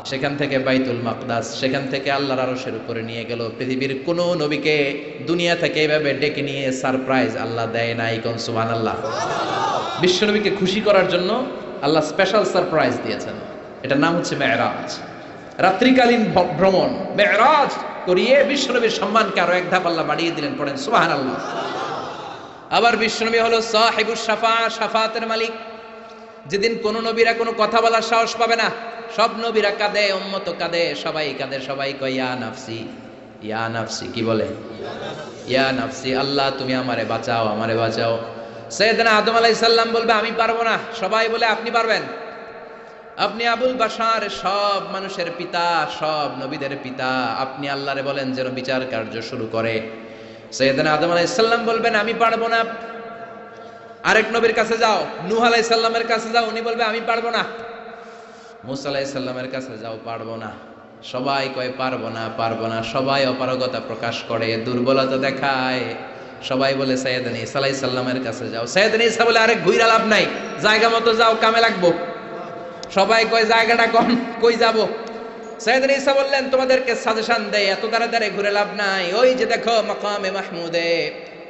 সেখান থেকে বাইতুল মাকদাস, সেখান থেকে আল্লাহর আরশের উপরে নিয়ে গেল। পৃথিবীর কোন নবীকে দুনিয়া থেকে এইভাবে ডেকে নিয়ে সারপ্রাইজ আল্লাহ দেয় নাই। কোন সুবহানাল্লাহ। বিশ্বনবীকে খুশি করার জন্য আল্লাহ স্পেশাল সারপ্রাইজ দিয়েছেন। এটার নাম হচ্ছে মেরাজ, রাত্রিকালীন ভ্রমণ। মেরাজ করিয়ে বিশ্বনবীর সম্মানকে আরো এক ধাপ আল্লাহ বাড়িয়ে দিলেন। পড়েন সুবহানাল্লাহ। আবার বিশ্বনবী হলো সাহিবুশ শাফাআত, শাফাআতের মালিক। যেদিন কোন নবীরা কোনো কথা বলার সাহস পাবে না, সব নবীরা কাঁদে, উম্মত কাঁদে, সবাই কাঁদে, সবাই কয় ইয়া নাফসি, ইয়া নাফসি। কি বলে? ইয়া নাফসি, আল্লাহ তুমি আমারে বাঁচাও, আমারে বাঁচাও। সাইয়েদনা আদম আলাইহিস সালাম বলবে আমি পারবো না, সবাই বলে আপনি পারবেন। আপনি আবুল বাশার, সব মানুষের পিতা, সব নবীদের পিতা, আপনি আল্লাহরে বলেন যেন বিচার কার্য শুরু করে। সাইয়েদনা আদম আলাইহিস সালাম বলবেন আমি পারবো না। আরেক নবীর কাছে যাও, নূহ আলাইহিস সালামের কাছে যাও, উনি বলবে আমি পারবো না। মুসা আলাইহিস সালামের কাছে যাও, পারবো না। সবাই কয় পারবো না, পারবো না। সবাই অপারগতা প্রকাশ করে, দুর্বলতা দেখায়। সবাই বলে সাইয়েদনা ঈসা আলাইহিস সালামের কাছে যাও। সাইয়েদনা ঈসা বলে আরে ঘুইরা লাভ নাই, জায়গা মতো যাও, কামে লাগবো। সবাই কয় জায়গাটা কম, কই যাব? সাইয়েদনা ঈসা বললেন তোমাদেরকে সাজেশন দেয়, এত দাঁড়াদাঁড়ে ঘুরে লাভ নাই। ওই যে দেখো মাকামে মাহমুদে,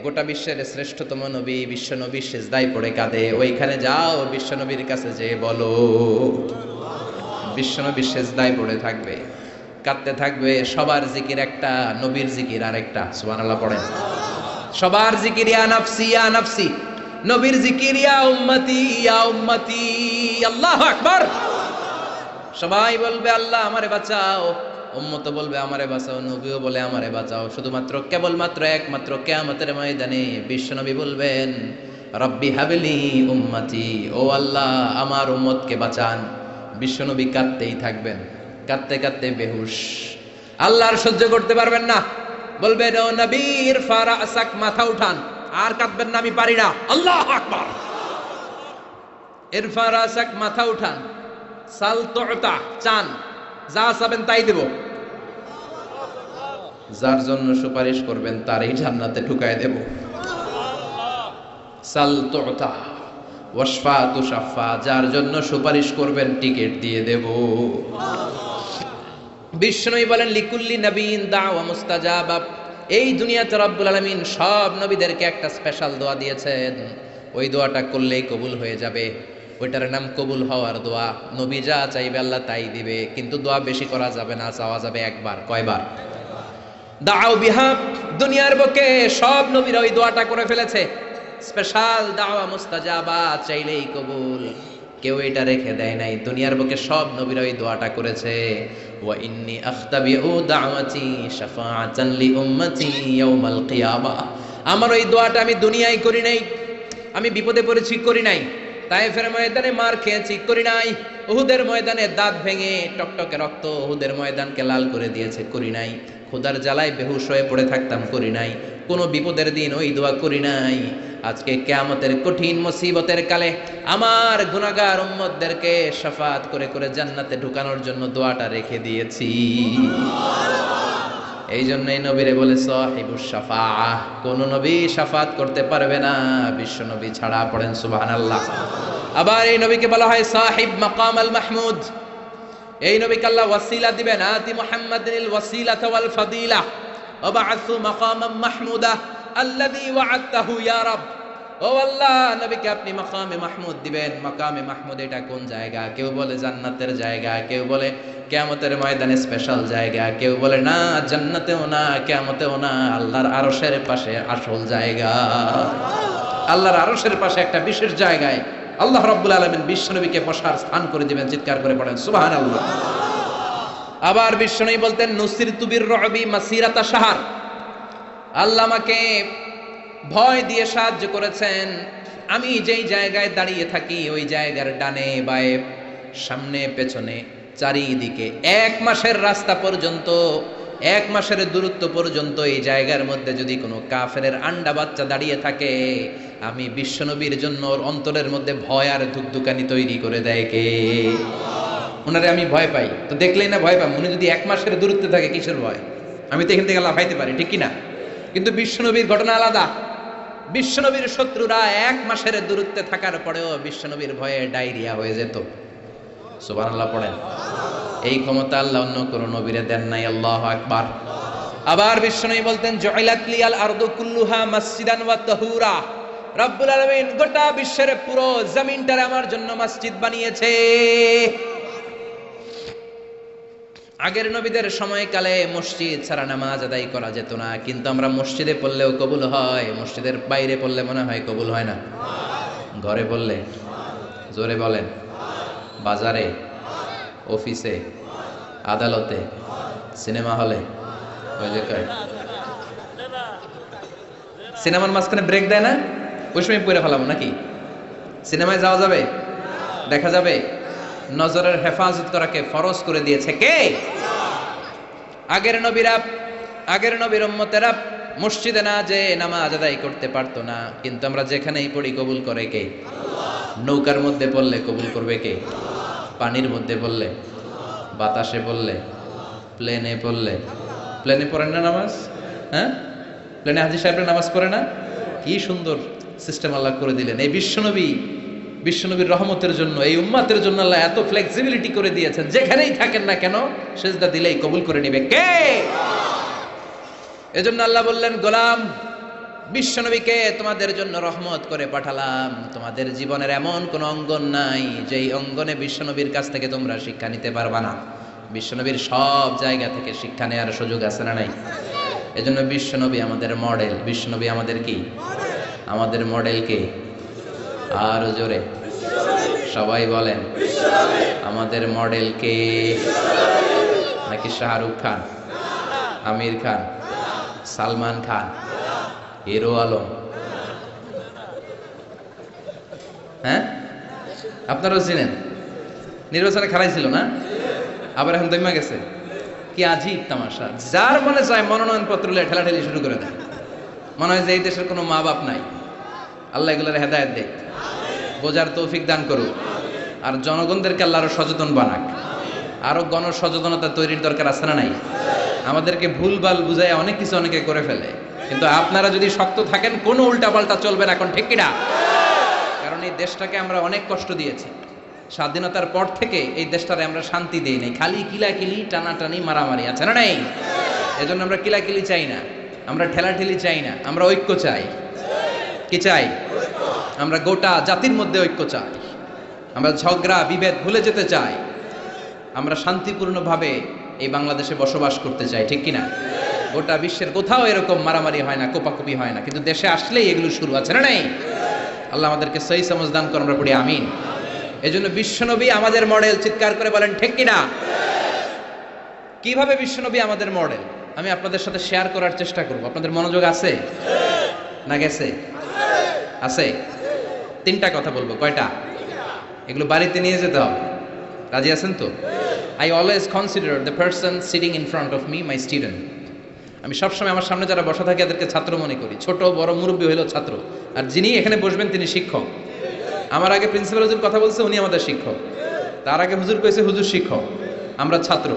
গোটা বিশ্বের শ্রেষ্ঠতম নবী, বিশ্ব নবী সিজদায় পড়ে কাঁদে, ওইখানে যাও, বিশ্ব নবীর কাছে যে বলো। বিশ্ব নবী সিজদায় পড়ে থাকবে, কাঁদতে থাকবে। সবার জিকির একটা, নবীর জিকির আরেকটা। সুবহানাল্লাহ পড়েন। সবার জিকির ইয়া নাফসি, ইয়া নাফসি। নবীর জিকির ইয়া উম্মতি, ইয়া উম্মতি। আল্লাহু আকবার। সবাই বলবে আল্লাহ আমারে বাঁচাও, উম্মত বলবে আমারে বাঁচাও, নবীও বলে আমারে বাঁচাও। শুধুমাত্র কেবলমাত্র একমাত্র কিয়ামতের ময়দানে বিশ্বনবী বলবেন রব্বি হাবলি উম্মতি, ও আল্লাহ আমার উম্মতকে বাঁচান। বিশ্বনবী কাঁদতেই থাকবেন, কাঁদতে কাঁদতে বেহুশ, আল্লাহর সহ্য করতে পারবেন না, বলবেন ও নবীর ফারাসাক, মাথা উঠান, আর কাঁদবেন না, আমি পারি না। আল্লাহু আকবার। ইরফা রাসাক, মাথা উঠান, সাল তুতা, চান, যা চাবেন তাই দেব। যার জন্য সুপারিশ করবেন তারই জান্নাতে ঢুকায় দেব। সাল তুতা ওয়াশফা তুশাফা, যার জন্য সুপারিশ করবেন টিকিট দিয়ে দেব। বিষ্ণুই বলেন লিকুল্লি নবীন দাওয়া মুস্তাজাবা, এই দুনিয়াতে রব্বুল আলামিন সব নবীদেরকে একটা স্পেশাল দোয়া দিয়েছেন, ওই দোয়াটা করলেই কবুল হয়ে যাবে। ওইটার নাম কবুল হওয়ার দোয়া। নবী যা চাইবে আল্লাহ তাই দিবে, কিন্তু দোয়া বেশি করা যাবে না, চাওয়া যাবে একবার। কয়বার? দাও বিহা, দুনিয়ার বুকে সব নবীরা ওই দোয়াটা করে ফেলেছে, স্পেশাল দাওয়া মুস্তাজাবা, চাইলেই কবুল। কেউ এটা রেখে দেয় নাই, দুনিয়ার বুকে সব নবীরা ওই দোয়াটা করেছে। ওয়া ইন্নী আখতাবিউ দাওয়াতি শাফাআতান লি উম্মতি ইয়াউমাল কিয়ামা, আমার ওই দোয়াটা আমি দুনিয়ায় করি নাই, আমি বিপদে পড়েছি করি নাই, তায়েফের ময়দানে মার খেয়েছি করি নাই, উহুদের ময়দানে দাঁত ভেঙে টকটকে রক্ত উহুদের ময়দানকে লাল করে দিয়েছে করি নাই, ক্ষুধার জ্বালায় বেহুশ হয়ে পড়ে থাকতাম করি নাই, কোনো বিপদের দিন ওই দোয়া করি নাই। আজকে কিয়ামতের কঠিন মুসিবতের কালে আমার গুনাহগার উম্মতদেরকে শাফাত করে করে জান্নাতে ঢুকানোর জন্য দোয়াটা রেখে দিয়েছি। এই জন্যই নবীরে বলে সাহিবুস শাফাআহ, কোন নবী শাফাত করতে পারবে না বিশ্ব নবী ছাড়া। পড়েন সুবহানাল্লাহ। আবার এই নবীকে বলা হয় সাহিব মাকাম আল মাহমুদ, এই নবীকে আল্লাহ ওয়াসিলা দিবেন, আতি মুহাম্মাদিল ওয়াসিলাতা ওয়াল ফাদিলা ওয়া বা'আসু মাকামান মাহমুদা আল্লাযী ওয়া'আদতাহু ইয়া রাব। ও আল্লাহ, নবীকে আপনি মাকামে মাহমুদ দিবেন। মাকামে মাহমুদ এটা কোন জায়গা? কেউ বলে জান্নাতের জায়গা, কেউ বলে কিয়ামতের ময়দানে স্পেশাল জায়গা, কেউ বলে না জান্নাতেও না কিয়ামতেও না, আল্লাহর আরশের পাশে আসল জায়গা। আল্লাহর আরশের পাশে একটা বিশেষ জায়গায় আল্লাহ রাব্বুল আলামিন বিশ্বনবীকে বসার স্থান করে দিবেন। চিৎকার করে পড়েন সুবহানাল্লাহ। আবার বিশ্বনবী বলতেন নুসিরতু বির-রু'বি মাসিরাতা শাহর, আল্লাহ আমাকে ভয় দিয়ে সাহায্য করেছেন, আমি যেই জায়গায় দাঁড়িয়ে থাকি ওই জায়গার ডানে বায়ে সামনে পেছনে চারিদিকে 1 মাসের রাস্তা পর্যন্ত, 1 মাসের দূরত্ব পর্যন্ত এই জায়গার মধ্যে যদি কোনো কাফেরের আন্ডা বাচ্চা দাঁড়িয়ে থাকে, আমি বিশ্বনবীর জন্য ওর অন্তরের মধ্যে ভয় আর ধুকধুকানি তৈরি করে দেয় কে? ওনারে আমি ভয় পাই, তো দেখলেই না ভয় পাই। উনি যদি 1 মাসের দূরত্বে থাকে কিসের ভয়? আমি তো এখান থেকে লাফাইতে পারি, ঠিক কিনা? কিন্তু বিশ্বনবীর ঘটনা আলাদা। বিশ্বনবীর শত্রুরা 1 মাসের দূরত্বে থাকার পরেও বিশ্বনবীর ভয়ে ডায়রিয়া হয়ে যেত। সুবহানাল্লাহ পড়েন। এই ক্ষমতা আল্লাহ অন্য কোন নবীরে দেন নাই। আল্লাহু আকবার। আবার বিশ্বনবী বলতেন জুইলাত লিয়াল আরদু কুল্লুহা মাসজিদান ওয়া তাহুরা, রব্বুল আলামিন গোটা বিশ্বের পুরো জমিনটারে আমার জন্য মসজিদ বানিয়েছে। আগের নবীদের সময়কালে মসজিদ ছাড়া নামাজ আদায় করা যেত না, কিন্তু আমরা মসজিদে পড়লেও কবুল হয়, মসজিদের বাইরে পড়লে মনে হয় কবুল হয় না? ঘরে পড়লে? জোরে বলেন। বাজারে, অফিসে, আদালতে, সিনেমা হলে, ওই যে সিনেমার মাঝখানে ব্রেক দেয় না, ওই সময় পড়ে ফেলাবো নাকি? সিনেমায় যাওয়া যাবে? দেখা যাবে? নজরের হেফাজত করাকে ফরজ করে দিয়েছে কে? আগের নবীরা, আগের নবীর উম্মতেরা মসজিদে না যে নামাজ আদায় করতে পারতো না, কিন্তু আমরা যেখানেই পড়ি কবুল করে কে? নৌকার মধ্যে পড়লে কবুল করবে কে? পানির মধ্যে পড়লে, বাতাসে পড়লে, প্লেনে পড়লে। প্লেনে পড়েন না নামাজ? হ্যাঁ, প্লেনে হাজী সাহেবরা নামাজ পড়ে না? কি সুন্দর সিস্টেম আল্লাহ করে দিলেন। এই বিশ্বনবীর রহমতের জন্য, এই উম্মাতের জন্য আল্লাহ এত ফ্লেক্সিবিলিটি করে দিয়েছেন, যেখানেই থাকেন না কেন সেজদা দিলেই কবুল করে নিবে কে? এজন্য আল্লাহ বললেন গোলাম, বিশ্বনবীকে তোমাদের জন্য রহমত করে পাঠালাম। তোমাদের জীবনের এমন কোন অঙ্গন নাই যেই অঙ্গনে বিশ্বনবীর কাছ থেকে তোমরা শিক্ষা নিতে পারবা না। বিশ্বনবীর সব জায়গা থেকে শিক্ষা নেওয়ার সুযোগ আছে না নাই? এজন্য বিশ্বনবী আমাদের মডেল। বিশ্বনবী আমাদের কি? আমাদের মডেল কে? আর জোরে সবাই বলেন, আমাদের মডেল কে? নাকি নাকি শাহরুখ খান, আমির খান, সালমান খান, হিরো আলম? হ্যাঁ, আপনারাও চিনেন। নির্বাচনে খেলাইছিল না, আবার এখন দমা গেছে। কি আজীব তামাশা! যার মনে চায় মনোনয়ন পত্র ঠেলাঠেলি শুরু করে দেয়। মনে হয় যে এই দেশের কোনো মা বাপ নাই। আল্লাহ এগুলোর হেদায়েত দেয়, বোঝার তৌফিক দান করুক, আর জনগণদেরকে আল্লাহ আরো সচেতন বানাক। আরো গণসচেতনতা তৈরির দরকার আছে না নাই? আমাদেরকে ভুলভাল বুঝায় অনেক কিছু অনেকে করে ফেলে, কিন্তু আপনারা যদি শক্ত থাকেন কোনো উল্টাপাল্টা চলবে না। এখন ঠিক কিনা? কারণ এই দেশটাকে আমরা অনেক কষ্ট দিয়েছি। স্বাধীনতার পর থেকে এই দেশটারে আমরা শান্তি দিই নাই, খালি কিলাকিলি, টানাটানি, মারামারি, আছে না নাই? এজন্য আমরা কিলাকিলি চাই না, আমরা ঠেলাঠেলি চাই না, আমরা ঐক্য চাই। কি চাই? আমরা গোটা জাতির মধ্যে ঐক্য চাই। আমরা ঝগড়া বিভেদ ভুলে যেতে চাই। আমরা শান্তিপূর্ণভাবে এই বাংলাদেশে বসবাস করতে চাই, ঠিক কিনা? গোটা বিশ্বের কোথাও এরকম মারামারি হয় না, কোপাকুপি হয় না, কিন্তু দেশে আসলেই এগুলো শুরু, আছে না নাই? আল্লাহ আমাদেরকে সহি সমঝ দান করুন, আমরা পড়ি আমিন। এজন্য বিশ্বনবী আমাদের মডেল, চিৎকার করে বলেন ঠিক কিনা? কিভাবে বিশ্বনবী আমাদের মডেল আমি আপনাদের সাথে শেয়ার করার চেষ্টা করব। আপনাদের মনোযোগ আছে না গেছে? আছে। তিনটা কথা বলবো। কয়টা? এগুলো বাড়িতে নিয়ে যেতে হবে। রাজি আছেন তো? I always consider the person sitting in front of me my student. আমি সবসময় আমার সামনে যারা বসা থাকে এদেরকে ছাত্র মনে করি। ছোট বড় মুরব্বী হইলেও ছাত্র, আর যিনি এখানে বসবেন তিনি শিক্ষক। আমার আগে প্রিন্সিপাল হুজুর কথা বলছে, উনি আমাদের শিক্ষক। তার আগে হুজুর কইছে, হুজুর শিক্ষক। আমরা ছাত্র।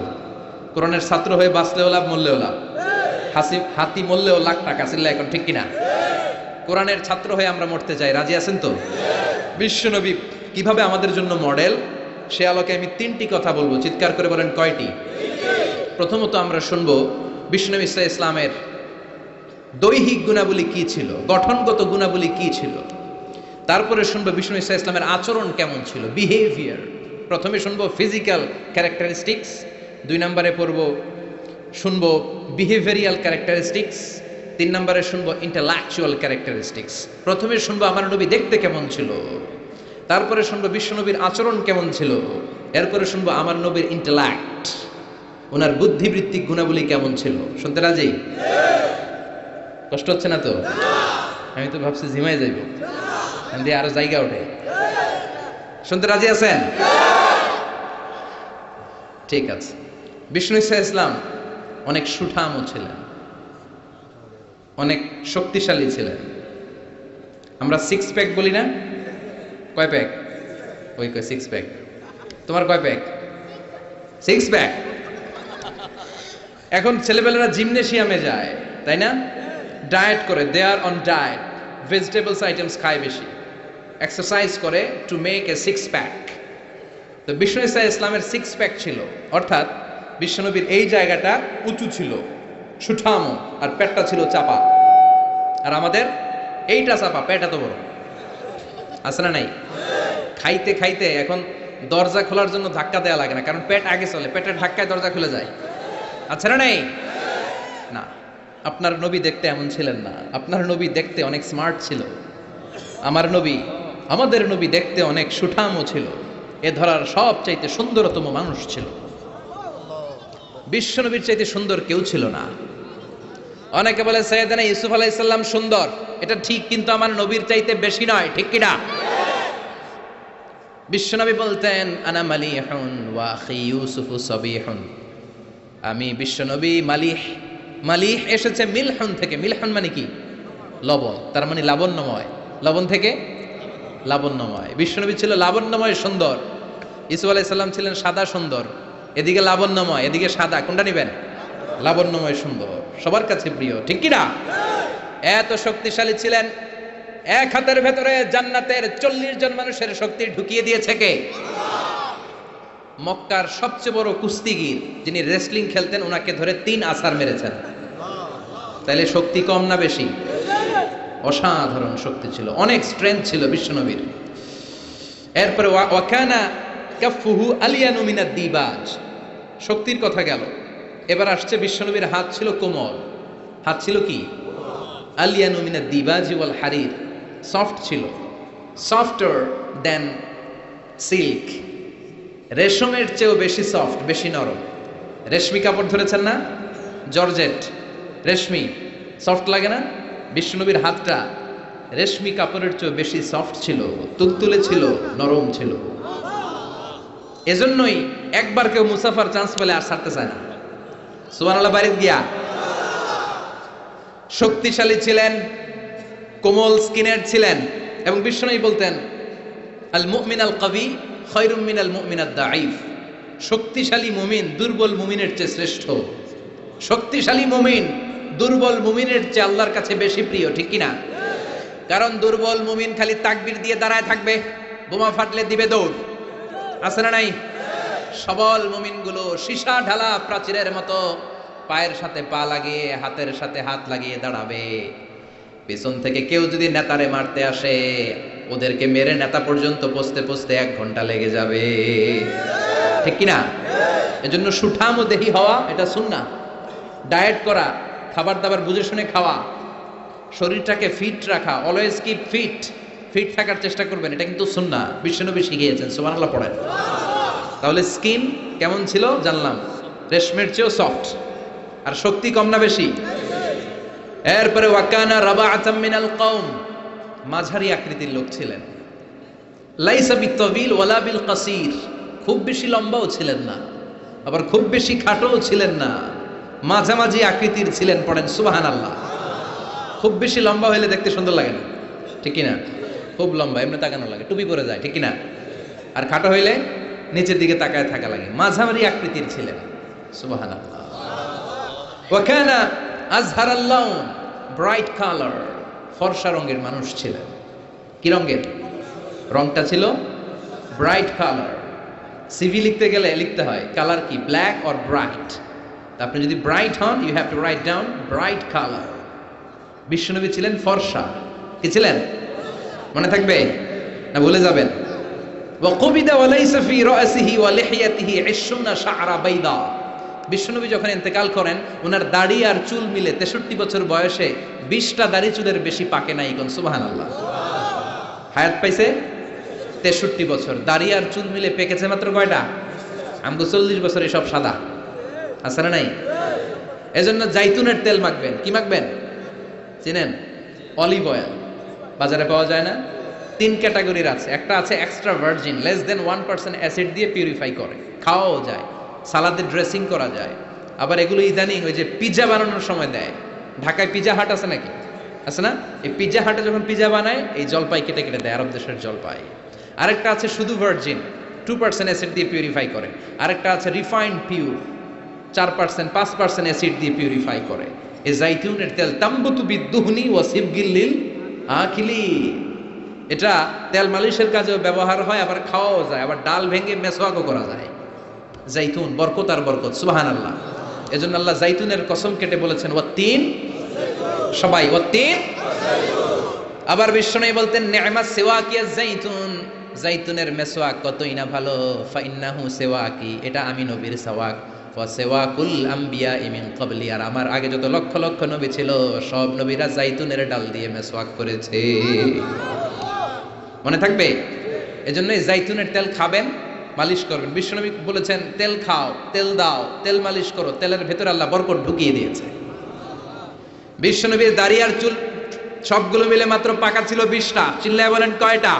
কোরআনের ছাত্র হয়ে বাঁচলেও লাভ, মরলেও লাভ। হাতি মরলেও লাখ টাকা ছিল, এখন ঠিক কিনা? কোরআনের ছাত্র হয়ে আমরা মরতে চাই। রাজি আছেন তো? বিশ্বনবী কিভাবে আমাদের জন্য মডেল, সে আলোকে আমি তিনটি কথা বলবো। চিৎকার করে বলেন কয়টি? প্রথমত আমরা শুনবো বিশ্বনবী ইসলামের দৈহিক গুণাবলী কি ছিল, গঠনগত গুণাবলী কি ছিল। তারপরে শুনবো বিষ্ণু ইসলামের আচরণ কেমন ছিল, বিহেভিয়ার। প্রথমে শুনবো ফিজিক্যাল ক্যারেক্টারিস্টিক্স, 2 নম্বরে শুনবো বিহেভিয়ারিয়াল ক্যারেক্টারিস্টিক্স, 3 নম্বরে শুনবো ইন্টেলেকচুয়াল ক্যারেক্টারিস্টিক্স। প্রথমে শুনবো আমার নবী দেখতে কেমন ছিল, তারপরে শুনবো বিশ্বনবীর আচরণ কেমন ছিল, এরপরে শুনবো আমার নবীর ইন্টেলেক্ট, ওনার বুদ্ধিবৃত্তিক গুণাবলী কেমন ছিল। শুনতে রাজি? কষ্ট হচ্ছে না তো? আমি তো ভাবছি ঝিমাই যাইব, দিয়ে আরো জায়গা ওঠে। শুনতে রাজি আছেন? ঠিক আছে। বিষ্ণু ইসলাম অনেক সুঠামও ছিলেন, অনেক শক্তিশালী ছিলেন। আমরা 6 প্যাক বলি না? কয় প্যাক? ওই কয় 6 প্যাক। তোমার কয় প্যাক? 6 প্যাক। এখন ছেলেবেলারা জিমনেশিয়ামে যায়, তাই না? ডায়েট করে, দে আর অন ডায়েট, ভেজিটেবলস আইটেমস খায় বেশি, এক্সারসাইজ করে টু মেক এ 6 প্যাক। তো বিষ্ণু ইসলামের 6 প্যাক ছিল, অর্থাৎ বিশ্বনবীর এই জায়গাটা উঁচু ছিল, সুঠামো, আর পেটটা ছিল চাপা। আর আমাদের এইটা চাপা, পেট এত বড়, আছে না নাই? খাইতে খাইতে এখন দরজা খোলার জন্য ধাক্কা দেওয়া লাগে না, কারণ পেট আগে চলে, পেটের ধাক্কায় দরজা খুলে যায়, আছে না নাই? না, আপনার নবী দেখতে এমন ছিলেন না। আপনার নবী দেখতে অনেক স্মার্ট ছিল। আমার নবী, আমাদের নবী দেখতে অনেক সুঠামও ছিল। এ ধরার সবচাইতে সুন্দরতম মানুষ ছিল। বিশ্ব নবীর চাইতে সুন্দর কেউ ছিল না। অনেকে বলে সাইয়েদনা ইউসুফ আলাইহিস সালাম সুন্দর, এটা ঠিক, কিন্তু আমার নবীর চাইতে বেশি নয়, ঠিক কি না? বিশ্বনবী বলতেন আনা মালিহুন ওয়া আখি ইউসুফু সাবিহুন। আমি বিশ্বনবী মালিহ। মালিহ এসেছে মিলহুন থেকে। মিলহুন মানে কি? লবণ, তার মানে লাবণ্যময়। লবণ থেকে লাবণ্যময়। বিশ্বনবী ছিল লাবণ্যময়, সুন্দর। ইউসুফ আলাইহিস সালাম ছিলেন সাদা সুন্দর। এদিকে লাবণ্যময়, এদিকে সাদা, কোনটা নেবেন? লাবণ্যময় সুন্দর, সবার কাছে প্রিয়, ঠিক কি না? এত শক্তিশালী ছিলেন। এক হাতের ভেতরে জান্নাতের 40 জন মানুষের শক্তি ঢুকিয়ে দিয়েছে কে? মক্কার সবচেয়ে বড় কুস্তিগির, যিনি রেসলিং খেলতেন, ওনাকে ধরে 3 আছাড় মেরেছেন। তাইলে শক্তি কম না বেশি? অসাধারণ শক্তি ছিল, অনেক স্ট্রেংথ ছিল বিশ্বনবীর। এরপরে ওয়াকানা কাফুহু আলিয়ানু মিনাদ দিবাজ। শক্তির কথা গেল, এবার আসছে বিশ্বনবীর হাত ছিল কোমল। হাত ছিল কি? আলিয়ানু মিনাদ দিবাজ ওয়াল হারির। সফট ছিল, সফটার দেন সিল্ক। রেশমের চেয়েও বেশি সফট, বেশি নরম। রেশমি কাপড় ধরেছেন না, জর্জেট রেশমি, সফট লাগে না? বিশ্বনবীর হাতটা রেশমি কাপড়ের চেয়ে বেশি সফট ছিল, তুলতুলে ছিল, নরম ছিল। এজন্যই একবার কেউ মুসাফার চান্স পেলে আর ছাড়তে চায় না। সুবহানাল্লাহ বাড়িতে গিয়া। শক্তিশালী ছিলেন, কোমল স্কিনের ছিলেন, এবং বিশ্বনবী বলতেন আল মুমিন আল কবি খায়রুম মিনাল মুমিন আদ দাঈফ। শক্তিশালী মুমিন দুর্বল মুমিনের চেয়ে শ্রেষ্ঠ। শক্তিশালী মুমিন দুর্বল মুমিনের চেয়ে আল্লাহর কাছে বেশি প্রিয়, ঠিক কিনা? কারণ দুর্বল মুমিন খালি তাকবীর দিয়ে দাঁড়ায় থাকবে, বোমা ফাটলে দিবে দৌড়, আছে না নাই? সবল মুমিনগুলো সীসা ঢালা প্রাচীরের মতো পায়ের সাথে পা লাগিয়ে হাতের সাথে হাত লাগিয়ে দাঁড়াবে। পেছন থেকে কেউ যদি নেতারে মারতে আসে, ওদেরকে মেরে নেতা পর্যন্ত পৌঁছতে পৌঁছতে 1 ঘন্টা লেগে যাবে, ঠিক কিনা? এজন্য সুঠাম ও দেহি হওয়া এটা সুন্নাহ। ডায়েট করা, খাবার দাবার বুঝে শুনে খাওয়া, শরীরটাকে ফিট রাখা, অলওয়েজ কিপ ফিট, ফিট থাকার চেষ্টা করবেন, এটা কিন্তু সুন্নাহ। বিশ্বনবী শিখিয়েছেন, সুবহানাল্লাহ পড়েন। তাহলে স্কিন কেমন ছিল জানলাম, রেশমের চেয়েও সফট। আর শক্তি কম না বেশি? এরপরে ওয়াকানা রাবাআতাম মিনাল কওম, মাঝারি আকৃতির লোক ছিলেন। লাইসা বিতাবিল ওয়ালা বিল কাসির, খুব বেশি লম্বাও ছিলেন না, আবার খুব বেশি খাটোও ছিলেন না, মাঝামাঝি আকৃতির ছিলেন। পড়েন সুবহানাল্লাহ। খুব বেশি লম্বা হলে দেখতে সুন্দর লাগে না, ঠিক কিনা? খুব লম্বা এমনি তাকানো লাগে, টুপি পরে যায়, ঠিক কিনা? আর খাটো হইলে নিচের দিকে তাকায় থাকা লাগে। মাঝামাঝি আকৃতির ছিলেন, সুবহানাল্লাহ। ওয়াকানা আজহারাল লাউন, ব্রাইট কালার, ফর্সা রঙের মানুষ ছিলেন। কি রঙের? রংটা ছিল ব্রাইট কালার। সিভি লিখতে গেলে লিখতে হয় কালার কি, ব্ল্যাক অর ব্রাইট। আপনি যদি ব্রাইট হন, you have to write down bright colour. বিশ্বনবী ছিলেন ফর্সা। কি ছিলেন? মনে থাকবে না ভুলে যাবেন? ওয়াকুবিদা ওয়ালাইসা ফি রাসিহি ওয়া লিহিয়াতিহি 20 শা'রা বাইদা। বিশ্বনবী যখন ইন্তেকাল করেন, ওনার দাড়ি আর চুল মিলে 63 বছর বয়সে 20টা দাড়ি চুলের বেশি পাকে নাই। কোন সুবহানাল্লাহ। হায়াত পাইছে 63 বছর, দাড়ি আর চুল মিলে পেকেছে মাত্র কয়টা? আমগো 40 বছরে সব সাদা, আছে না নাই? এজন্য জাইতুনের তেল মাখবেন। কি মাখবেন চিনেন? Olive oil. বাজারে পাওয়া যায় না? 3 ক্যাটাগরির আছে। একটা আছে extra virgin, less than 1% acid দিয়ে পিউরিফাই করে, খাওয়াও যায়, সালাদে ড্রেসিং করা যায়। আবার এগুলো ইদানিং ওই যে পিৎজা বানানোর সময় দেয়। ঢাকায় পিৎজা হাট আছে নাকি? আছে না? এই পিৎজা হাটে যখন পিৎজা বানায়, এই জলপাই কেটে কেটে দেয়, আরব দেশের জলপাই। আরেকটা আছে শুধু ভার্জিন, 2% অ্যাসিড দিয়ে পিউরিফাই করে। আরেকটা আছে রিফাইন্ড পিউর, 4% 5% অ্যাসিড দিয়ে পিউরিফাই করে। এই জাইতুনের তেল তাম্বুতু বিদ্দুহনি ওয়া সিবগিল লিল আকিলি, এটা তেল মালিশের কাজেও ব্যবহার হয়, আবার খাওয়াও যায়, আবার ডাল ভেঙে মেসওয়াকও করা যায়। জাইতুন বরকত আর বরকত, সুবহানাল্লাহ। এজন্য আল্লাহ জাইতুনের কসম কেটে বলেছেন ওয়াত্তিন, সবাই ওয়াত্তিন। আবার বিশ্বনবী বলতেন নি'মাস সিওয়াকিয়াজ জাইতুন, জাইতুনের মেসওয়াক কতই না ভালো। ফাইন্নাহু সিওয়াকি, এটা আমি নবীর সাওয়াক। ওয়া সিওয়াকুল আম্বিয়া মিন ক্বাবলি, আর আমার আগে যত লক্ষ লক্ষ নবী ছিল, সব নবীরা জাইতুনের ডাল দিয়ে মেসওয়াক করেছে। মনে থাকবে? এজন্য এই জাইতুনের তেল খাবেন, মালিশ করবেন। বিশ্বনবী বলেছেন তেল খাও, তেল দাও, তেল মালিশ করো, তেলের ভেতরে আল্লাহ বরকত ঢুকিয়ে দিয়েছে। বিশ্বনবীর দাড়ি আর চুল সবগুলো মিলে মাত্র পাকা ছিল 20টা। চিল্লায় বলেন কয়টা?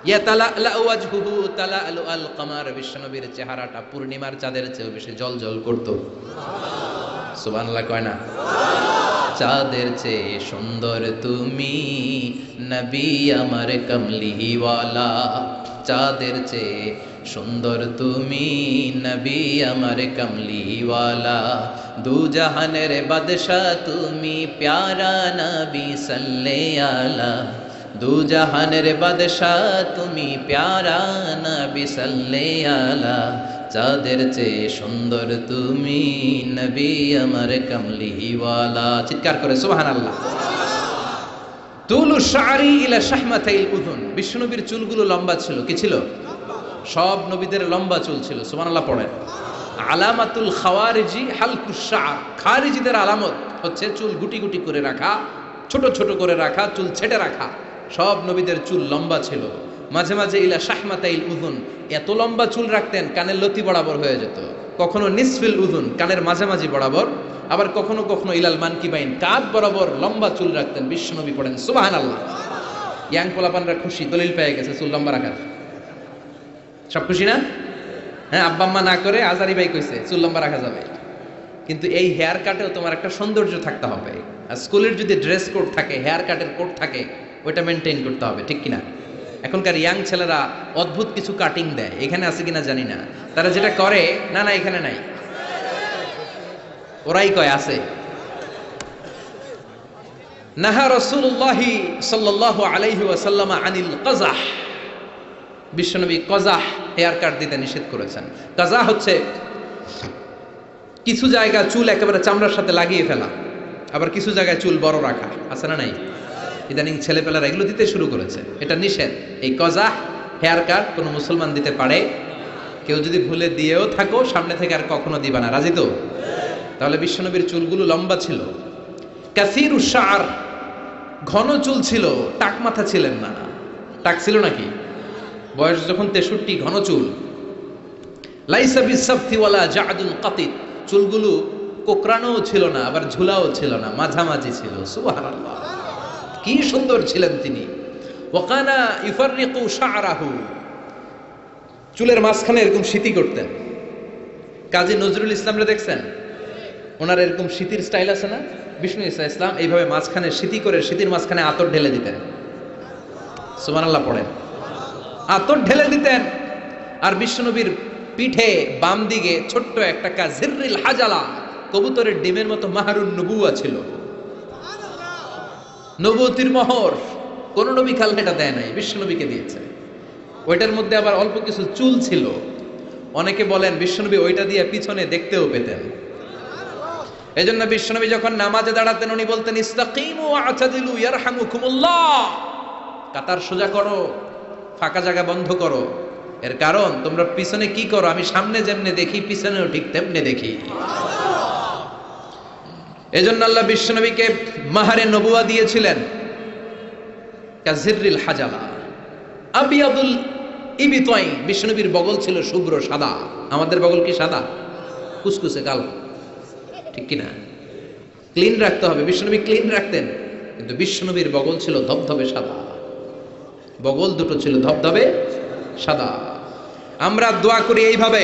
ইয়াতালাআলু ওয়াজহুহু তালাআলু আল কমার, বিশ্বনবীর চেহারাটা পূর্ণিমার চাঁদের চেয়েও বেশি জ্বলজ্বল করত। সুবহানাল্লাহ কয় না? চাঁদের চেয়ে সুন্দর তুমি নবী আমার কমলিওয়ালা, চাঁদের চেয়ে সুন্দর তুমি নবী আমার কমলিওয়ালা, দু জাহানের বাদশাহ তুমি প্যারা নবী সাল্লাল্লাহু আলা, দু জাহানের বাদশাহ তুমি প্যারা নবী সাল্লাল্লাহু আলা, চাঁদের চেয়ে সুন্দর তুমি নবী আমার কমলিওয়ালা। চিৎকার করে সুবহানাল্লাহ। তুলু শারি ইলা শাহমাতাইল উযুন, বিশ্বনবীর চুলগুলো লম্বা ছিল। কি ছিল? সব নবীদের লম্বা চুল ছিল। সুবহানাল্লাহ পড়েন। আলামাতুল খাওয়ারিজি হালকুশ শা'r, খারিজিদের আলামত হচ্ছে চুল গুটি গুটি করে রাখা, ছোট ছোট করে রাখা, চুল ছেটে রাখা। সব নবীদের চুল লম্বা ছিল। মাঝে মাঝে ইলা শাহমাতাইল উযুন, এত লম্বা চুল রাখতেন কানের লতি বরাবর হয়ে যেত। কখনো নিসফিল উযুন, কানের মাঝামাঝি বরাবর, আবার কখনো কখনো ইলাল মানকিবাইন, কাঁধ বরাবর লম্বা চুল রাখতেন বিশ্বনবী। পড়েন সুবহানাল্লাহ। ইয়াং পোলাপানরা খুশি, দলিল পেয়ে গেছে চুল লম্বা রাখার। সব খুশি না? হ্যাঁ, আব্বা আম্মা না করে আজারি ভাই কইছে চুল লম্বা রাখা যাবে। কিন্তু এই হেয়ার কাটেও তোমার একটা সৌন্দর্য থাকতে হবে। আর স্কুলের যদি ড্রেস কোড থাকে, হেয়ার কাটের কোড থাকে, ওইটা মেনটেন করতে হবে, ঠিক কিনা? এখনকার ইয়াং ছেলেরা অদ্ভুত কিছু কাটিং দেয়, এখানে আছে কিনা জানি না। তারা যেটা করে, না না এখানে নাই, ওরাই কয় আছে। নাহা রাসূলুল্লাহি সাল্লাল্লাহু আলাইহি ওয়াসাল্লাম আনিল কাযাহ, বিশ্বনবী কাযাহ হেয়ার কাট দিতে নিষেধ করেছেন। কাযাহ হচ্ছে কিছু জায়গা চুল একেবারে চামড়ার সাথে লাগিয়ে ফেলা, আবার কিছু জায়গায় চুল বড় রাখা, আছে না নাই? ইদানিং ছেলেপেলারা এগুলো দিতে শুরু করেছে, এটা নিষেধ। এই কাযাহ হেয়ার কাট কোনো মুসলমান দিতে পারে? কেউ যদি ভুলে দিয়েও থাকো, সামনে থেকে আর কখনো দিবা না, রাজি তো? তাহলে বিশ্বনবীর চুলগুলো লম্বা ছিল। কাসীরুশ শা'r, ঘন চুল ছিল, টাক মাথা ছিলেন না। টাক ছিল নাকি? বয়স যখন 63, ঘন চুল। লাইসা বিসাফতি ওয়ালা জা'দুল কাতিত, চুলগুলো কোকড়ানোও ছিল না, আবার ঝুলাও ছিল না, মাঝামাঝি ছিল। সুবহানাল্লাহ, কি সুন্দর ছিলেন তিনি। ওয়াকানা ইফাররিকু শা'রাহু, চুলের মাঝখানে এরকম সিতি করতেন। কাজী নজরুল ইসলামরে দেখছেন? ওনার এরকম সিতির স্টাইল আছে না? বিষ্ণু ইসা ইসলাম এইভাবে মাঝখানে সিতি করে, সিতির মাঝখানে আতর ঢেলে দিতেন। সুবহানাল্লাহ পড়েন। আতর ঢেলে দিতেন। আর বিশ্বনবীর পিঠে বাম দিকে ছোট্ট একটা কাজিররিল হাজালা, কবুতরের ডিমের মতো মাহারুন নবুয়া ছিল। নবুয়তির মোহর কোন নবী খালকে এটা দেয় নাই, বিশ্বনবীকে দিয়েছে। ওইটার মধ্যে আবার অল্প কিছু চুল ছিল। অনেকে বলেন বিশ্বনবী ওইটা দিয়ে পিছনে দেখতেও পেতেন। এই জন্য বিশ্বনবী যখন নামাজে দাঁড়াতেন, উনি বলতেন ইসতাকিমু ওয়া'তাদিলু ইয়ারহামুকুমুল্লাহ, কাতার সোজা করো, ফাঁকা জায়গা বন্ধ করো। এর কারণ তোমরা পিছনে কি করো, আমি সামনে যেমনে দেখি পিছনেও ঠিক তেমনে দেখি। এজন্য আল্লাহ বিশ্বনবীকে মাহারে নবুয়া দিয়েছিলেন। কাজিররিল হাজালা আবিয়াদুল ইবিতাইন, বিশ্বনবীর বগল ছিল শুভ্র সাদা। আমাদের বগল কি সাদা? কুসকুসে কালো, ঠিক কিনা? ক্লিন রাখতে হবে, বিশ্বনবী ক্লিন রাখতেন। কিন্তু বিশ্বনবীর বগল ছিল ধবধবে সাদা, বগল দুটো ছিল ধবধবে সাদা। আমরা দোয়া করি এইভাবে।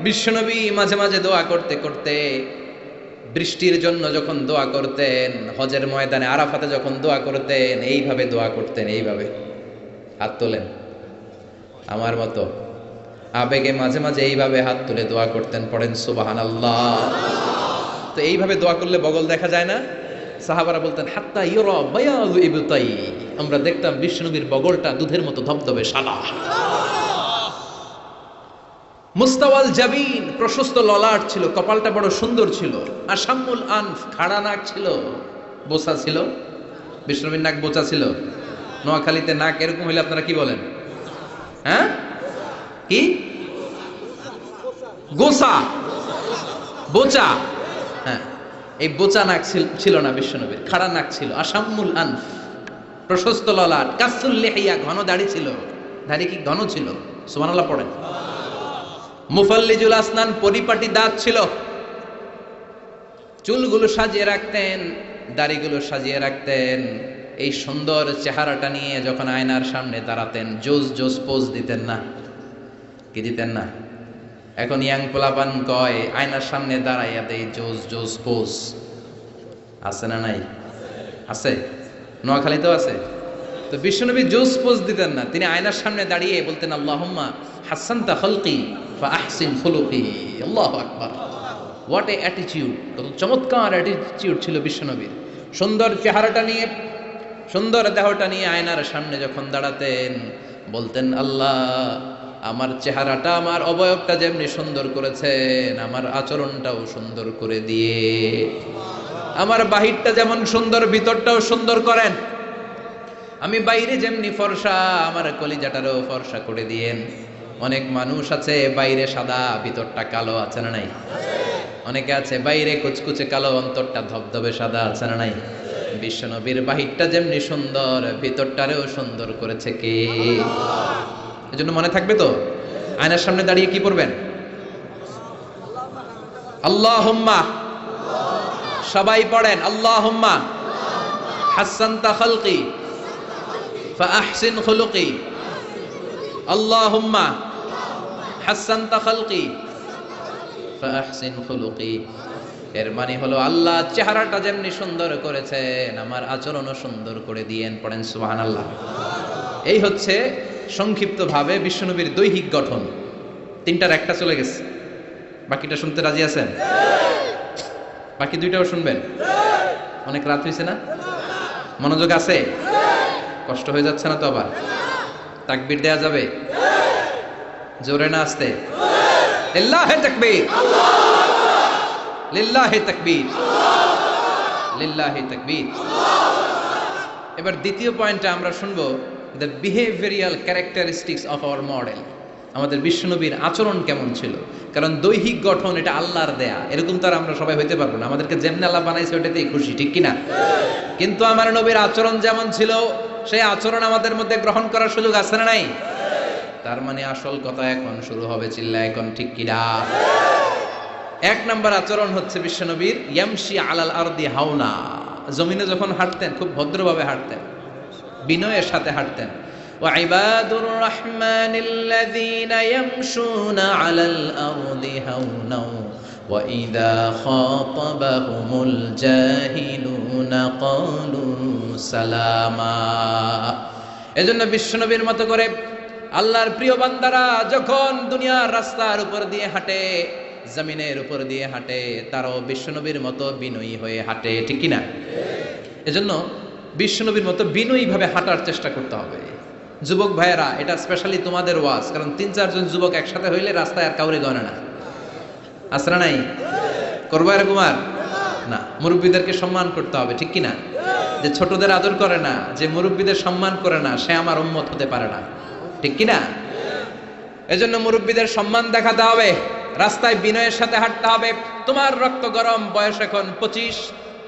বিশ্বনবী মাঝে মাঝে দোয়া করতে করতে, বৃষ্টির জন্য যখন দোয়া করতেন, হজের ময়দানে আরাফাতে যখন দোয়া করতেন, এইভাবে দোয়া করতেন, এইভাবে হাত তোলেন আমার মতো আবেগে, মাঝে মাঝে এইভাবে হাত তুলে দোয়া করতেন। পড়েন সুবহানাল্লাহ। তো এইভাবে দোয়া করলে বগল দেখা যায় না? সাহাবারা বলতেন হাত্তা ইউরা বায়াদু ইবতাই, আমরা দেখতাম বিশ্বনবীর বগলটা দুধের মতো ধবধবে সাদা। মুস্তাওয়াল জাবিন, প্রশস্ত ললাট ছিল, কপালটা বড় সুন্দর ছিল। আসাম্মুল আনফ, খাড়া নাক ছিল, বোচা ছিল। বিশ্বনবীর নাক বোচা ছিল। নোয়াখালীতে নাক এরকম হইলে আপনারা কি বলেন? হ্যাঁ, কি গোসা, বোচা? হ্যাঁ, এই বোচা নাক ছিল না বিশ্বনবীর, খাড়া নাক ছিল। আসাম্মুল আনফ, প্রশস্ত ললাট। কাসুল লিহিয়া, ঘন দাড়ি ছিল। দাড়ি কি ঘন ছিল? সুবহানাল্লাহ পড়েন। মুফাল্লিজুল আসনান, পরিপাটি দাঁত ছিল। চুলগুলো সাজিয়ে রাখতেন, দাড়িগুলো সাজিয়ে রাখতেন। এই সুন্দর চেহারাটা নিয়ে যখন আয়নার সামনে দাঁড়াতেন, জোস জোস পোজ দিতেন না? কি দিতেন না? এখন ইয়াং পোলাপান কয় আয়নার সামনে দাঁড়াইয়া দেই জোস জোস পোজ। আছে না নাই? আছে, নোয়াখালীতেও আছে। তো বিশ্বনবী জোস পোজ দিতেন না, তিনি আয়নার সামনে দাঁড়িয়ে বলতেন আল্লাহুম্মা হাসানতা খালকি ফা আহসিন খুলুকি। আল্লাহু আকবার। What a attitude! কত চমৎকার অ্যাটিটিউড ছিল বিশ্বনবীর। সুন্দর চেহারাটা নিয়ে, সুন্দর দেহটা নিয়ে আয়নার সামনে যখন দাঁড়াতেন, বলতেন আল্লাহ আমার চেহারাটা, আমার অবয়বটা যেমনি সুন্দর করেছেন, আমার আচরণটাও সুন্দর করে দিয়ে, আমার বাহিরটা যেমন সুন্দর, ভিতরটাও সুন্দর করেন। আমি বাইরে যেমনি ফর্সা, আমার কলিজাটারও ফর্সা করে দিয়েন। অনেক মানুষ আছে বাইরে সাদা, ভিতরটা কালো, আছে না নাই? অনেকে আছে বাইরে কুচকুচে কালো, অন্তরটা ধবধবে সাদা, আছে না নাই? বিশ্বনবীর বাহিরটা যেমনি সুন্দর, ভিতরটারেও সুন্দর করেছে কে? এজন্য মনে থাকবে তো, আয়নার সামনে দাঁড়িয়ে কি পড়বেন? আল্লাহুম্মা, সবাই পড়েন আল্লাহুম্মা হাসানতা খালকি ফাআহসিন খুলুকি। আল্লাহুম্মা হাসানতা খালকি ফাআহসিন খুলুকি। এর মানে হলো আল্লাহ চেহারাটা যেমনি সুন্দর করেছেন আমার আচরণও সুন্দর করে দিয়েন। পড়েন সুবহানাল্লাহ। এই হচ্ছে সংক্ষিপ্তভাবে বিশ্বনবীর দৈহিক গঠন। তিনটার একটা চলে গেছে, বাকিটা শুনতে রাজি আছেন? বাকি দুইটাও শুনবেন? অনেক রাত হয়েছে না? মনোযোগ আছে? কষ্ট হয়ে যাচ্ছে না তো? আবার তাকবীর দেয়া যাবে? জোরে না আসতে? লিল্লাহি তাকবীর, লিল্লাহি তাকবীর, লিল্লাহি তাকবীর। এবার দ্বিতীয় পয়েন্টটা আমরা শুনবো, the behavioural characteristics of our model. আমাদের বিশ্বনবীর আচরণ কেমন ছিল? কারণ দৈহিক গঠন এটা আল্লাহর দেয়া, এরকম তো আর আমরা সবাই হইতে পারবো না। আমাদেরকে যেমনি আল্লাহ বানাইছে ওটাতেই খুশি, ঠিক কিনা? কিন্তু আমার নবীর আচরণ যেমন ছিল সেই আচরণ আমাদের মধ্যে গ্রহণ করার সুযোগ আছে না নাই? তার মানে আসল কথা এখন শুরু হবে, চিল্লা এখন ঠিক কিনা? এক নম্বর আচরণ হচ্ছে বিশ্বনবীর ইয়ামশি আলাল আরদি হাওনা। জমিনে যখন হাঁটতেন খুব ভদ্রভাবে হাঁটতেন, বিনয়ের সাথে হাঁটতেন। وعباد الرحمن الذين يمشون على الأرض هونا وإذا خاطبهم الجاهلون قالوا سلاما। এজন্য বিশ্বনবীর মতো করে আল্লাহর প্রিয় বান্দারা যখন দুনিয়ার রাস্তার উপর দিয়ে হাঁটে, জমিনের উপর দিয়ে হাঁটে, তারাও বিশ্বনবীর মতো বিনয়ী হয়ে হাঁটে, ঠিক কিনা? এজন্য বিশ্বনবীর মতো বিনয়ী ভাবে হাঁটার চেষ্টা করতে হবে। যুবক ভাইয়েরা, এটা স্পেশালি তোমাদের ওয়াজ, কারণ 3-4 জন যুবক একসাথে হইলে রাস্তায় আর কাউরে গণে না। আসরা নাই? করবো এরকম আর না। মুরব্বীদেরকে সম্মান করতে হবে, ঠিক কিনা? যে ছোটদের আদর করে না, যে মুরব্বীদের সম্মান করে না, সে আমার উম্মত হতে পারে না, ঠিক কিনা? এজন্য মুরব্বীদের সম্মান দেখাতে হবে, রাস্তায় বিনয়ের সাথে হাঁটতে হবে। তোমার রক্ত গরম, বয়স এখন 25,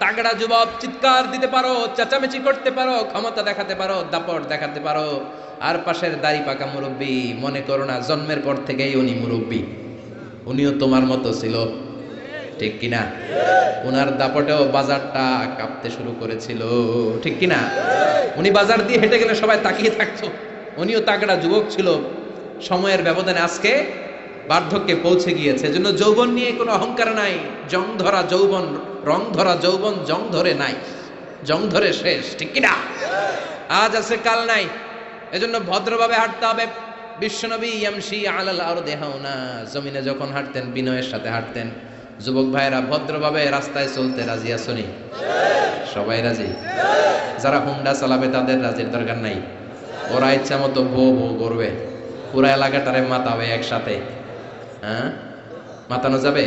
তাগড়া যুবক, চিৎকার দিতে পারো, চেঁচামেচি করতে পারো, ক্ষমতা দেখাতে পারো, দাপট দেখাতে পারো। আর পাশের দাড়ি পাকা মুরব্বী, মনে করো না জন্মের পর থেকেই উনি মুরব্বী, উনিও তোমার মতো ছিল, ঠিক কিনা? উনার দাপটেও বাজারটা কাঁপতে শুরু করেছিল, ঠিক কিনা? উনি বাজার দিয়ে হেঁটে গেলে সবাই তাকিয়ে থাকতো, উনিও তাগড়া যুবক ছিল। সময়ের ব্যবধানে আজকে বার্ধক্যে পৌঁছে গিয়েছে। এজন্য যৌবন নিয়ে কোনো অহংকার নাই। জং ধরা যৌবন, রং ধরা যৌবন জং ধরে নাই, জং ধরে শেষ, ঠিক কিনা? আজ আছে কাল নাই। এজন্য ভদ্রভাবে হাঁটতে হবে। বিশ্বনবী ইয়ামশি আলাল আরদি হাওনা, জমিনে যখন হাঁটতেন বিনয়ের সাথে হাঁটতেন। যুবক ভাইয়েরা, ভদ্রভাবে রাস্তায় চলতে রাজি আছোনি? সবাই রাজি? যারা হুন্ডা চালাবে তাদের রাজির দরকার নাই, ওরা ইচ্ছা মতো ভো ভো করবে, পুরা এলাকাটারে মাতাবে একসাথে। হ্যাঁ, মাতানো যাবে?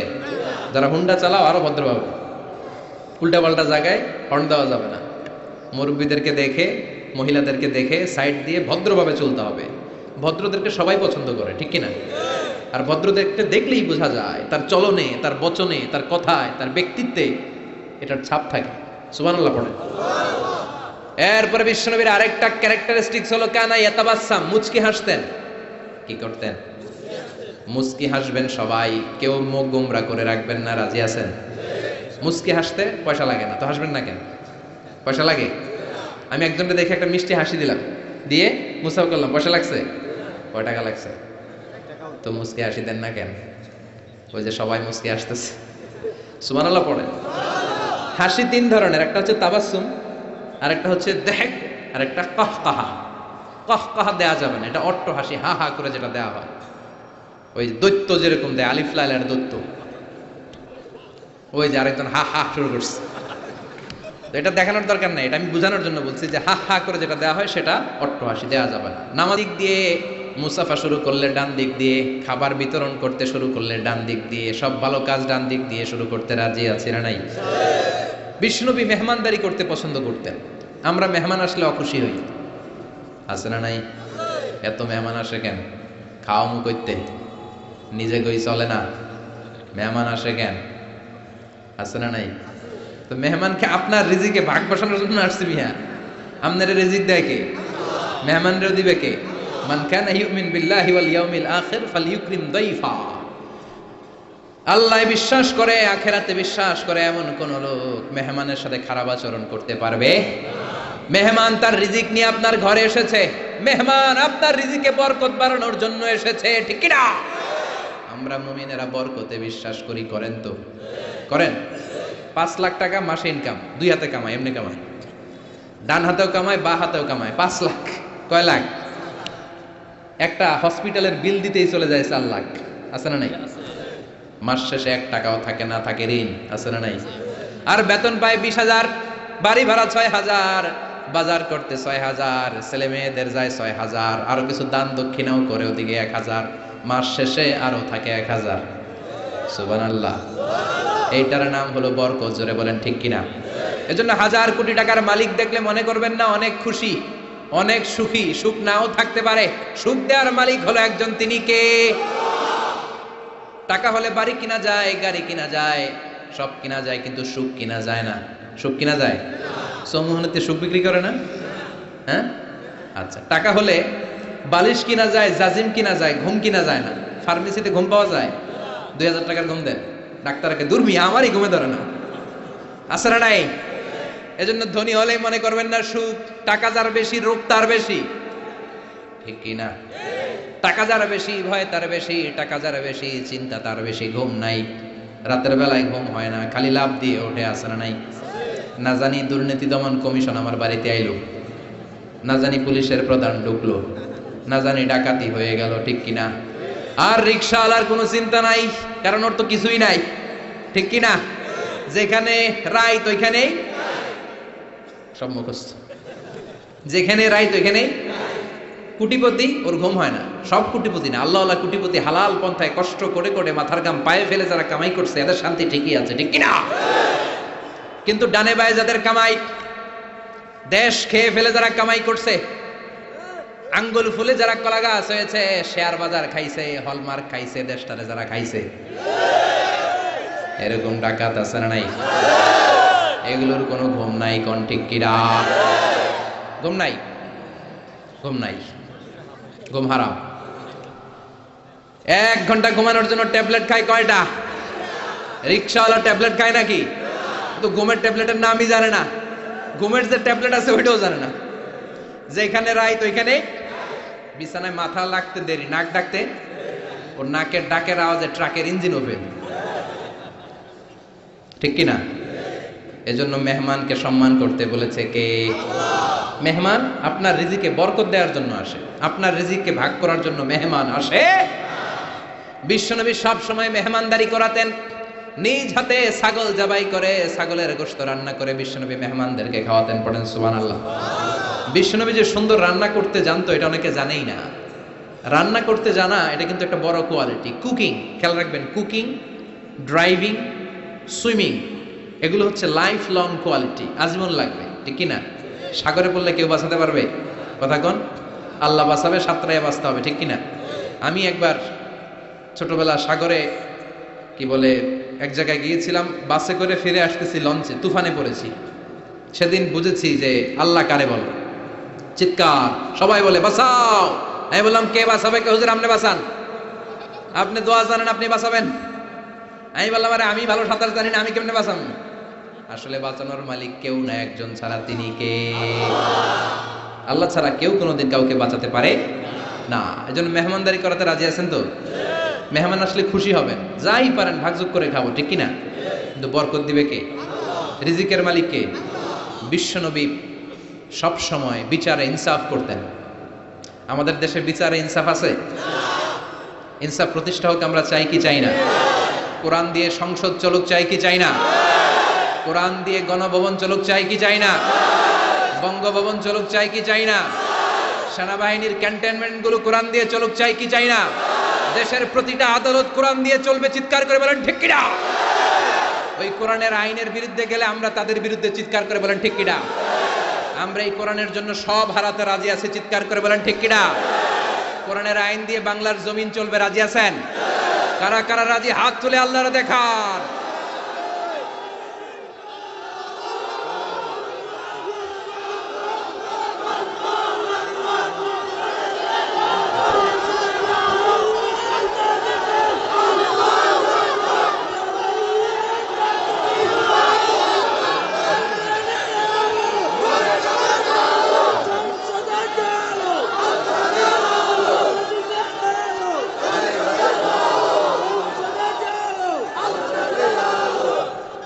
যারা হুন্ডা চালাও আরো ভদ্রভাবে, উল্টা পাল্টা জায়গায় হর্ন দেওয়া যাবে না। মুরব্বীদেরকে দেখে, মহিলাদেরকে দেখে সাইড দিয়ে ভদ্রভাবে চলতে হবে। ভদ্রদেরকে সবাই পছন্দ করে, ঠিক কিনা? আর ভদ্রদেরকে দেখলেই বোঝা যায় তার চলনে, তার বচনে, তার কথায়, তার ব্যক্তিত্বে এটার ছাপ থাকে। সুবহানাল্লাহ পড়ে। এরপরে বিশ্বনবীর আরেকটা ক্যারেক্টারিস্টিক্স হলো কানা ইয়াতাবাসসাম, মুচকি হাসতেন। কি করতেন? মুচকি হাসবেন সবাই, কেউ মুখ গোমরা করে রাখবেন না। রাজি আছেন? মুচকি হাসতে পয়সা লাগে না তো, হাসবেন না কেন? পয়সা লাগে? আমি একজনকে দেখে একটা মিষ্টি হাসি দিলাম, দিয়ে মুসাফা করলাম, পয়সা লাগছে? কয় টাকা লাগছে? তো মুচকি হাসি দেন না কেন? ওই যে সবাই মুচকি হাসতেছে। সুবহানাল্লাহ পড়ে। হাসি 3 ধরনের, একটা হচ্ছে তাবাসসুম, আর একটা হচ্ছে দেহেক, আর একটা কাহকাহা। কাহকাহা দেয়া যাবে না, এটা অট্ট হাসি, হা হা করে যেটা দেয়া হয়, ওই দৈত্য যেরকম দেয়, আলিফ লাইলার দৈত্য, ওই যে আরেকজন হা হা শুরু করছে। তো এটা দেখানোর দরকার নাই, এটা আমি বোঝানোর জন্য বলছি যে হা হা করে যেটা দেওয়া হয় সেটা অট্ট হাসি দেওয়া যাবে না। নামাজ দিক দিয়ে মুসাফা শুরু করলে ডান দিক দিয়ে, খাবার বিতরণ করতে শুরু করলে ডান দিক দিয়ে, সব ভালো কাজ ডান দিক দিয়ে শুরু করতে রাজি আছি না নাই? বিষ্ণুনবী মেহমানদারি করতে পছন্দ করতেন। আমরা মেহমান আসলে অখুশি হই, আছে না নাই? এত মেহমান আসে কেন? খাওয়া মু করতে, নিজে গই চলে না, মেহমান আসে কেন? আছে না নাই? তো মেহমানকে আপনার রিজিকে ভাগ বসানোর জন্য আসছে মিয়া। আপনার রিজিক দেয় কে? মেহমানরে দিবে কে? মান কানা ইউমিন বিল্লাহি ওয়াল ইয়াউমিল আখির ফালইউকরিম দাইফা। আল্লাহ বিশ্বাস করে, আখেরাতে বিশ্বাস করে এমন কোন লোক মেহমানের সাথে খারাপ আচরণ করতে পারবে? মেহমান তার রিজিক নিয়ে আপনার ঘরে এসেছে, মেহমান আপনার রিজিকে বরকত বাড়ানোর জন্য এসেছে, ঠিক কি না? আমরা মুমিনেরা বরকতে বিশ্বাস করি, করেন তো? করেন? 5 লাখ টাকা মাসে ইনকাম, 2 হাতে কামায়, এমনি কামায়, ডান হাতেও কামায়, বা হাতেও কামায়, 5 লাখ। কয় লাখ? একটা হসপিটালের বিল দিতেই চলে যায় 4 লাখ, আছে না নাই? মাস শেষে 1 টাকাও থাকে না, থাকে ঋণ, আছে না নাই? আর বেতন পায় 20,000, বাড়ি ভাড়া 6,000, বাজার করতে 6,000, ছেলে মেয়েদের যায় 6,000, আরো কিছু দান দক্ষিণাও করে ওদিকে 1,000, মাস শেষে আরো থাকে 1,000। সুবহানাল্লাহ। এইটার নাম হলো বরকত। জোরে বলেন ঠিক কিনা? এজন্য 1,000 কোটি টাকার মালিক দেখলে মনে করবেন না অনেক খুশি, অনেক সুখী। সুখ নাও থাকতে পারে, সুখ দেওয়ার মালিক হলো একজন, তিনি কে? টাকা হলে বাড়ি কিনা যায়, গাড়ি কিনা যায়, সব কিনা যায়, কিন্তু সুখ কিনা যায় না। সুখ কিনা যায়? সমুহনীতে সুখ বিক্রি করে না? হ্যাঁ, আচ্ছা। টাকা হলে বালিশ কিনা যায়, জাজিম কিনা যায়, ঘুম কিনা যায় না। ফার্মেসিতে ঘুম পাওয়া যায়? 2,000 টাকার ঘুম দেন ডাক্তারকে, দুর্মি আমারই ঘুমে ধরে না, আছে না নাই? এজন্য ধনী হলেই মনে করবেন না সুখ, টাকা যার বেশি রোগ তার বেশি, ঠিক কিনা? টাকা যার বেশি ভয় তার বেশি, টাকা যার বেশি চিন্তা তার বেশি, ঘুম নাই, রাতের বেলায় ঘুম হয় না, খালি লাভ দিয়ে ওঠে, আছে না নাই? না জানি দুর্নীতি দমন কমিশন আমার বাড়িতে আইলো, না জানি পুলিশের প্রধান ঢুকলো, না জানি ডাকাতি হয়ে গেল, ঠিক কিনা? আর রিকশাওয়ালার কোনো চিন্তা নাই, কারণ ওর তো কিছুই নাই, ঠিক কিনা? যেখানে রাইত ওইখানেই সব মুখস্থ, যেখানে রাইত ওইখানেই কুটিপতি, ওর ঘুম হয় না। সব কুটিপতি না, আল্লাহ আল্লাহ কুটিপতি, হালাল পন্থায় কষ্ট করে করে মাথার গাম পায়ে ফেলে যারা কামাই করছে, এদের শান্তি ঠিকই আছে, ঠিক কিনা? কিন্তু ডানে বায়ে যাদের কামাই, দেশ খেয়ে ফেলে যারা কামাই করছে, আঙ্গুল ফুলে যারা কলা গাছ হয়েছে, শেয়ার বাজার খাইছে, হলমার্ক খাইছে, দেশটারে যারা খাইছে, এরকম ডাকাত আছে না নাই? এগুলোর কোনো ঘুম নাই, কোন ঠিক কিনা? ঘুম নাই, ঘুম নাই, ঘুম হারাম। 1 ঘন্টা ঘুমানোর জন্য ট্যাবলেট খায় কয়টা? রিক্সাওয়ালা ট্যাবলেট খায় নাকি? তো ঘুমের ট্যাবলেটের নামই জানে না, ঘুমের যে ট্যাবলেট আছে ওইটাও জানে না। যেখানে রাইত ওইখানে বিছানায় মাথা লাগতে দেরি, নাক ডাকতে, ওর নাকের ডাকের আওয়াজে ট্রাকের ইঞ্জিন ওপেন, ঠিক কিনা? এজন্য মেহমানকে সম্মান করতে বলেছে কে? মেহমান আপনার রিজিকে বরকত দেওয়ার জন্য আসে, আপনার রিজিককে ভাগ করার জন্য মেহমান আসে। বিশ্বনবী সব সময় মেহমানদারি করাতেন, নিজ হাতে ছাগল জবাই করে, ছাগলের গোশত রান্না করে বিশ্বনবী মেহমানদেরকে খাওয়াতেন। পড়েন সুবহানাল্লাহ। বিশ্বনবী যে সুন্দর রান্না করতে জানতো, এটা অনেকে জানেই না। রান্না করতে জানা এটা কিন্তু একটা বড় কোয়ালিটি। কুকিং, খেয়াল রাখবেন, কুকিং, ড্রাইভিং, সুইমিং, এগুলো হচ্ছে লাইফ লং কোয়ালিটি, আজীবন লাগবে, ঠিক কিনা? সাগরে পড়লে কেউ বাঁচাতে পারবে? কথা কোন? আল্লাহ বাঁচাবে, সাঁতরাইয়া বাঁচতে হবে, ঠিক কিনা? আমি একবার ছোটবেলা সাগরে কি বলে এক জায়গায় গিয়েছিলাম, বাসে করে ফিরে আসতেছি, লঞ্চে তুফানে পড়েছি। সেদিন বুঝেছি যে আল্লাহ কারে বল, চিৎকার, সবাই বলে বাঁচাও। আমি বললাম কে বাঁচাবে? কে? হুজুর আপনি বাঁচান, আপনি দোয়া জানেন, আপনি বাঁচাবেন। আমি বললাম আরে আমি ভালো সাঁতার জানি না, আমি কেমনে বাঁচাবো? আসলে বাঁচানোর মালিক কেউ না, একজন ছাড়া, তিনি কে? আল্লাহ ছাড়া কেউ কোনোদিন কাউকে বাঁচাতে পারে না। এজন্য মেহমানদারি করাতে রাজি আছেন তো? মেহমান আসলে খুশি হবেন, যাই পারেন ভাগযোগ করে খাবো, ঠিক কিনা? কিন্তু বরকত দিবে কে? রিজিকের মালিক কে? বিশ্বনবী সব সময় বিচারে ইনসাফ করতেন। আমাদের দেশে বিচারে ইনসাফ আছে? ইনসাফ প্রতিষ্ঠা হোক আমরা চাই কি চাই না? কোরআন দিয়ে সংসদ চলুক চাই কি চাই না? কোরআন দিয়ে গণভবন চলুক চাই কি চাই না? বঙ্গভবন চলুক চাই কি চাই না? সেনাবাহিনীর ক্যান্টনমেন্ট গুলো কোরআন দিয়ে চলুক চাই কি চাই না? দেশের প্রতিটা আদালত কোরআন দিয়ে চলবে, চিৎকার করে বলেন ঠিক কিনা? ওই কোরআনের আইনের বিরুদ্ধে গেলে আমরা তাদের বিরুদ্ধে চিৎকার করে বলেন ঠিক কিনা? আমরা এই কোরআনের জন্য সব হারাতে রাজি আছি, চিৎকার করে বলেন ঠিক কিনা? কোরআনের আইন দিয়ে বাংলার জমিন চলবে, রাজি আছেন? কারা কারা রাজি হাত তুলে আল্লাহর দেখান।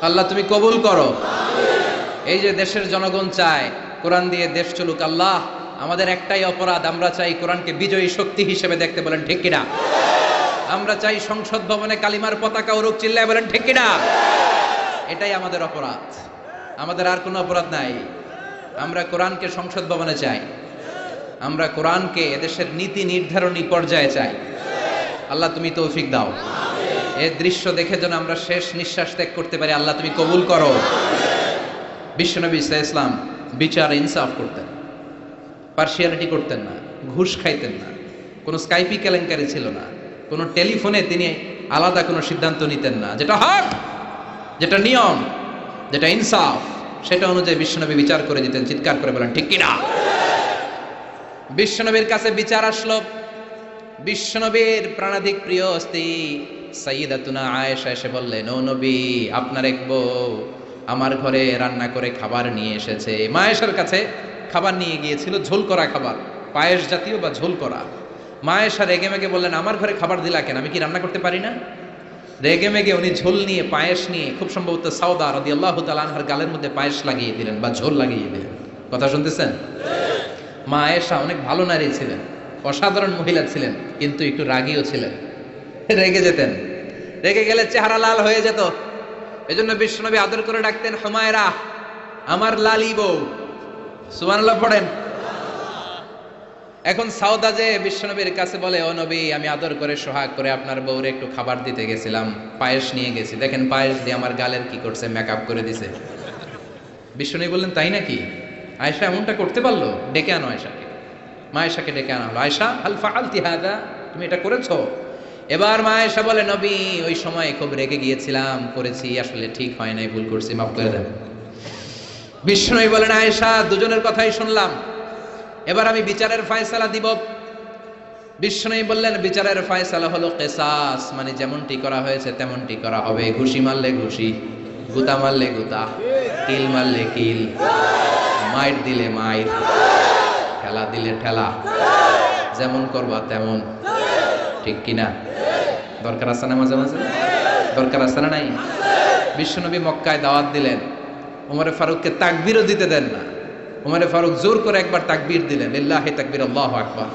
আল্লাহ তুমি কবুল করো। এই যে দেশের জনগণ চায় কোরআন দিয়ে দেশ চলুক, আল্লাহ আমাদের একটাই অপরাধ, আমরা চাই কোরআনকে বিজয়ী শক্তি হিসেবে দেখতে, বলেন ঠিক কিনা? আমরা চাই সংসদ ভবনে কালিমার পতাকা উড়ুক, চিল্লায় বলেন ঠিক কিনা? এটাই আমাদের অপরাধ, আমাদের আর কোনো অপরাধ নাই। আমরা কোরআনকে সংসদ ভবনে চাই, আমরা কোরআনকে এদেশের নীতি নির্ধারণী পর্যায়ে চাই। আল্লাহ তুমি তৌফিক দাও, এর দৃশ্য দেখে যেন আমরা শেষ নিঃশ্বাস ত্যাগ করতে পারি, আল্লাহ তুমি কবুল করো। বিশ্বনবী ইসলাম বিচার ইনসাফ করতেন, পার্সিয়ালিটি করতেন না, ঘুষ খাইতেন না, কোনো স্কাইপি কেলেঙ্কারি ছিল না, কোনো টেলিফোনে তিনি আলাদা কোনো সিদ্ধান্ত নিতেন না। যেটা হক, যেটা নিয়ম, যেটা ইনসাফ, সেটা অনুযায়ী বিশ্বনবী বিচার করে দিতেন। চিৎকার করে বলেন ঠিক কিনা? বিশ্বনবীর কাছে বিচার আসলো, বিশ্বনবীর প্রাণাধিক প্রিয় স্ত্রী সাইয়্যিদাতুনা আয়েশা এসে বললেন, ও নবী, আপনার এক বউ আমার ঘরে রান্না করে খাবার নিয়ে এসেছে। মা আয়েশার কাছে খাবার নিয়ে গিয়েছিল, ঝোল করা খাবার, পায়েস জাতীয় বা ঝোল করা। মা আয়েশা রেগে মেগে বললেন, আমার ঘরে খাবার দিলা কেন, আমি কি রান্না করতে পারি না? রেগে মেগে উনি ঝোল নিয়ে, পায়েস নিয়ে, খুব সম্ভবত সাউদা রাদিয়াল্লাহু তাআলা আনহার গালের মধ্যে পায়েস লাগিয়ে দিলেন বা ঝোল লাগিয়ে দিলেন। কথা শুনতেছেন? মা আয়েশা অনেক ভালো নারী ছিলেন, অসাধারণ মহিলা ছিলেন, কিন্তু একটু রাগীও ছিলেন, রেগে যেতেন, রেগে গেলে চেহারা লাল হয়ে যেত। এজন্য বিশ্বনবী আদর করে ডাকতেন, হুমায়রা, আমার লালি বউ। সুবহানাল্লাহ পড়েন। এখন সাউদা যে বিশ্বনবীর কাছে বলে, ও নবী, আমি আদর করে সোহাগ করে আপনার বউরে একটু খাবার দিতে গেছিলাম, পায়েস নিয়ে গেছি, দেখেন পায়েস দিয়ে আমার গালের কি করছে, মেকআপ করে দিছে। বিশ্বনবী বললেন, তাই নাকি? আয়েশা এমনটা করতে পারলো? ডেকে আনো আয়েশাকে। মা আয়েশাকে ডেকে আনা হলো। আয়েশা, হাল ফাআলতি হাদা, তুমি এটা করেছো? এবার মা আয়েশা বলে, নবী, ওই সময় খুব রেগে গিয়েছিলাম, করেছি, আসলে ঠিক হয় নাই, ভুল করছি, মাফ করে দেন। বিশ্বনবী বলেন, আয়েশা, দুজনের কথাই শুনলাম, এবার আমি বিচারের ফয়সালা দিব। বিশ্বনবী বললেন, বিচারের ফয়সালা হলো কিসাস, মানে যেমনটি করা হয়েছে তেমনটি করা হবে। ঘুষি মারলে ঘুষি, গুতা মারলে গুতা, কিল মারলে কিল, মাইর দিলে মাইর, ঠেলা দিলে ঠেলা, যেমন করবা তেমন। ঠিক কিনা? দরকার আছে না? মাঝে মাঝে দরকার আছে না? নাই? বিশ্বনবী মক্কায় দাওয়াত দিলেন, ওমরে ফারুককে তাকবীরও দিতে দেন না। ওমরে ফারুক জোর করে একবার তাকবীর দিলেন, লিল্লাহি তাকবীর, আল্লাহু আকবার।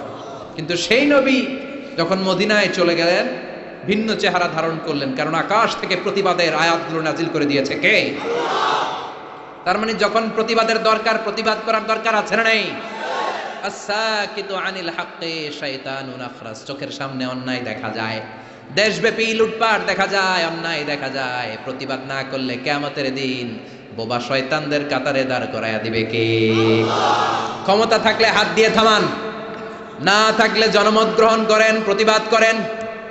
কিন্তু সেই নবী যখন মদিনায় চলে গেলেন, ভিন্ন চেহারা ধারণ করলেন, কারণ আকাশ থেকে প্রতিবাদের আয়াতগুলো নাজিল করে দিয়েছে কে? তার মানে যখন প্রতিবাদের দরকার, প্রতিবাদ করার দরকার আছে না নাই? আস-সাকিতু আনিল হাক্কি শাইতানুন আখরাস। চোখের সামনে অন্যায় দেখা যায়, দেশব্যাপী লুটপাট দেখা যায়, অন্যায় দেখা যায়, প্রতিবাদ না করলে কিয়ামতের দিন বোবা শয়তানদের কাতারে দাঁড় করায়া দিবে কে? ক্ষমতা থাকলে হাত দিয়ে থামান, না থাকলে জনমত গ্রহণ করেন, প্রতিবাদ করেন।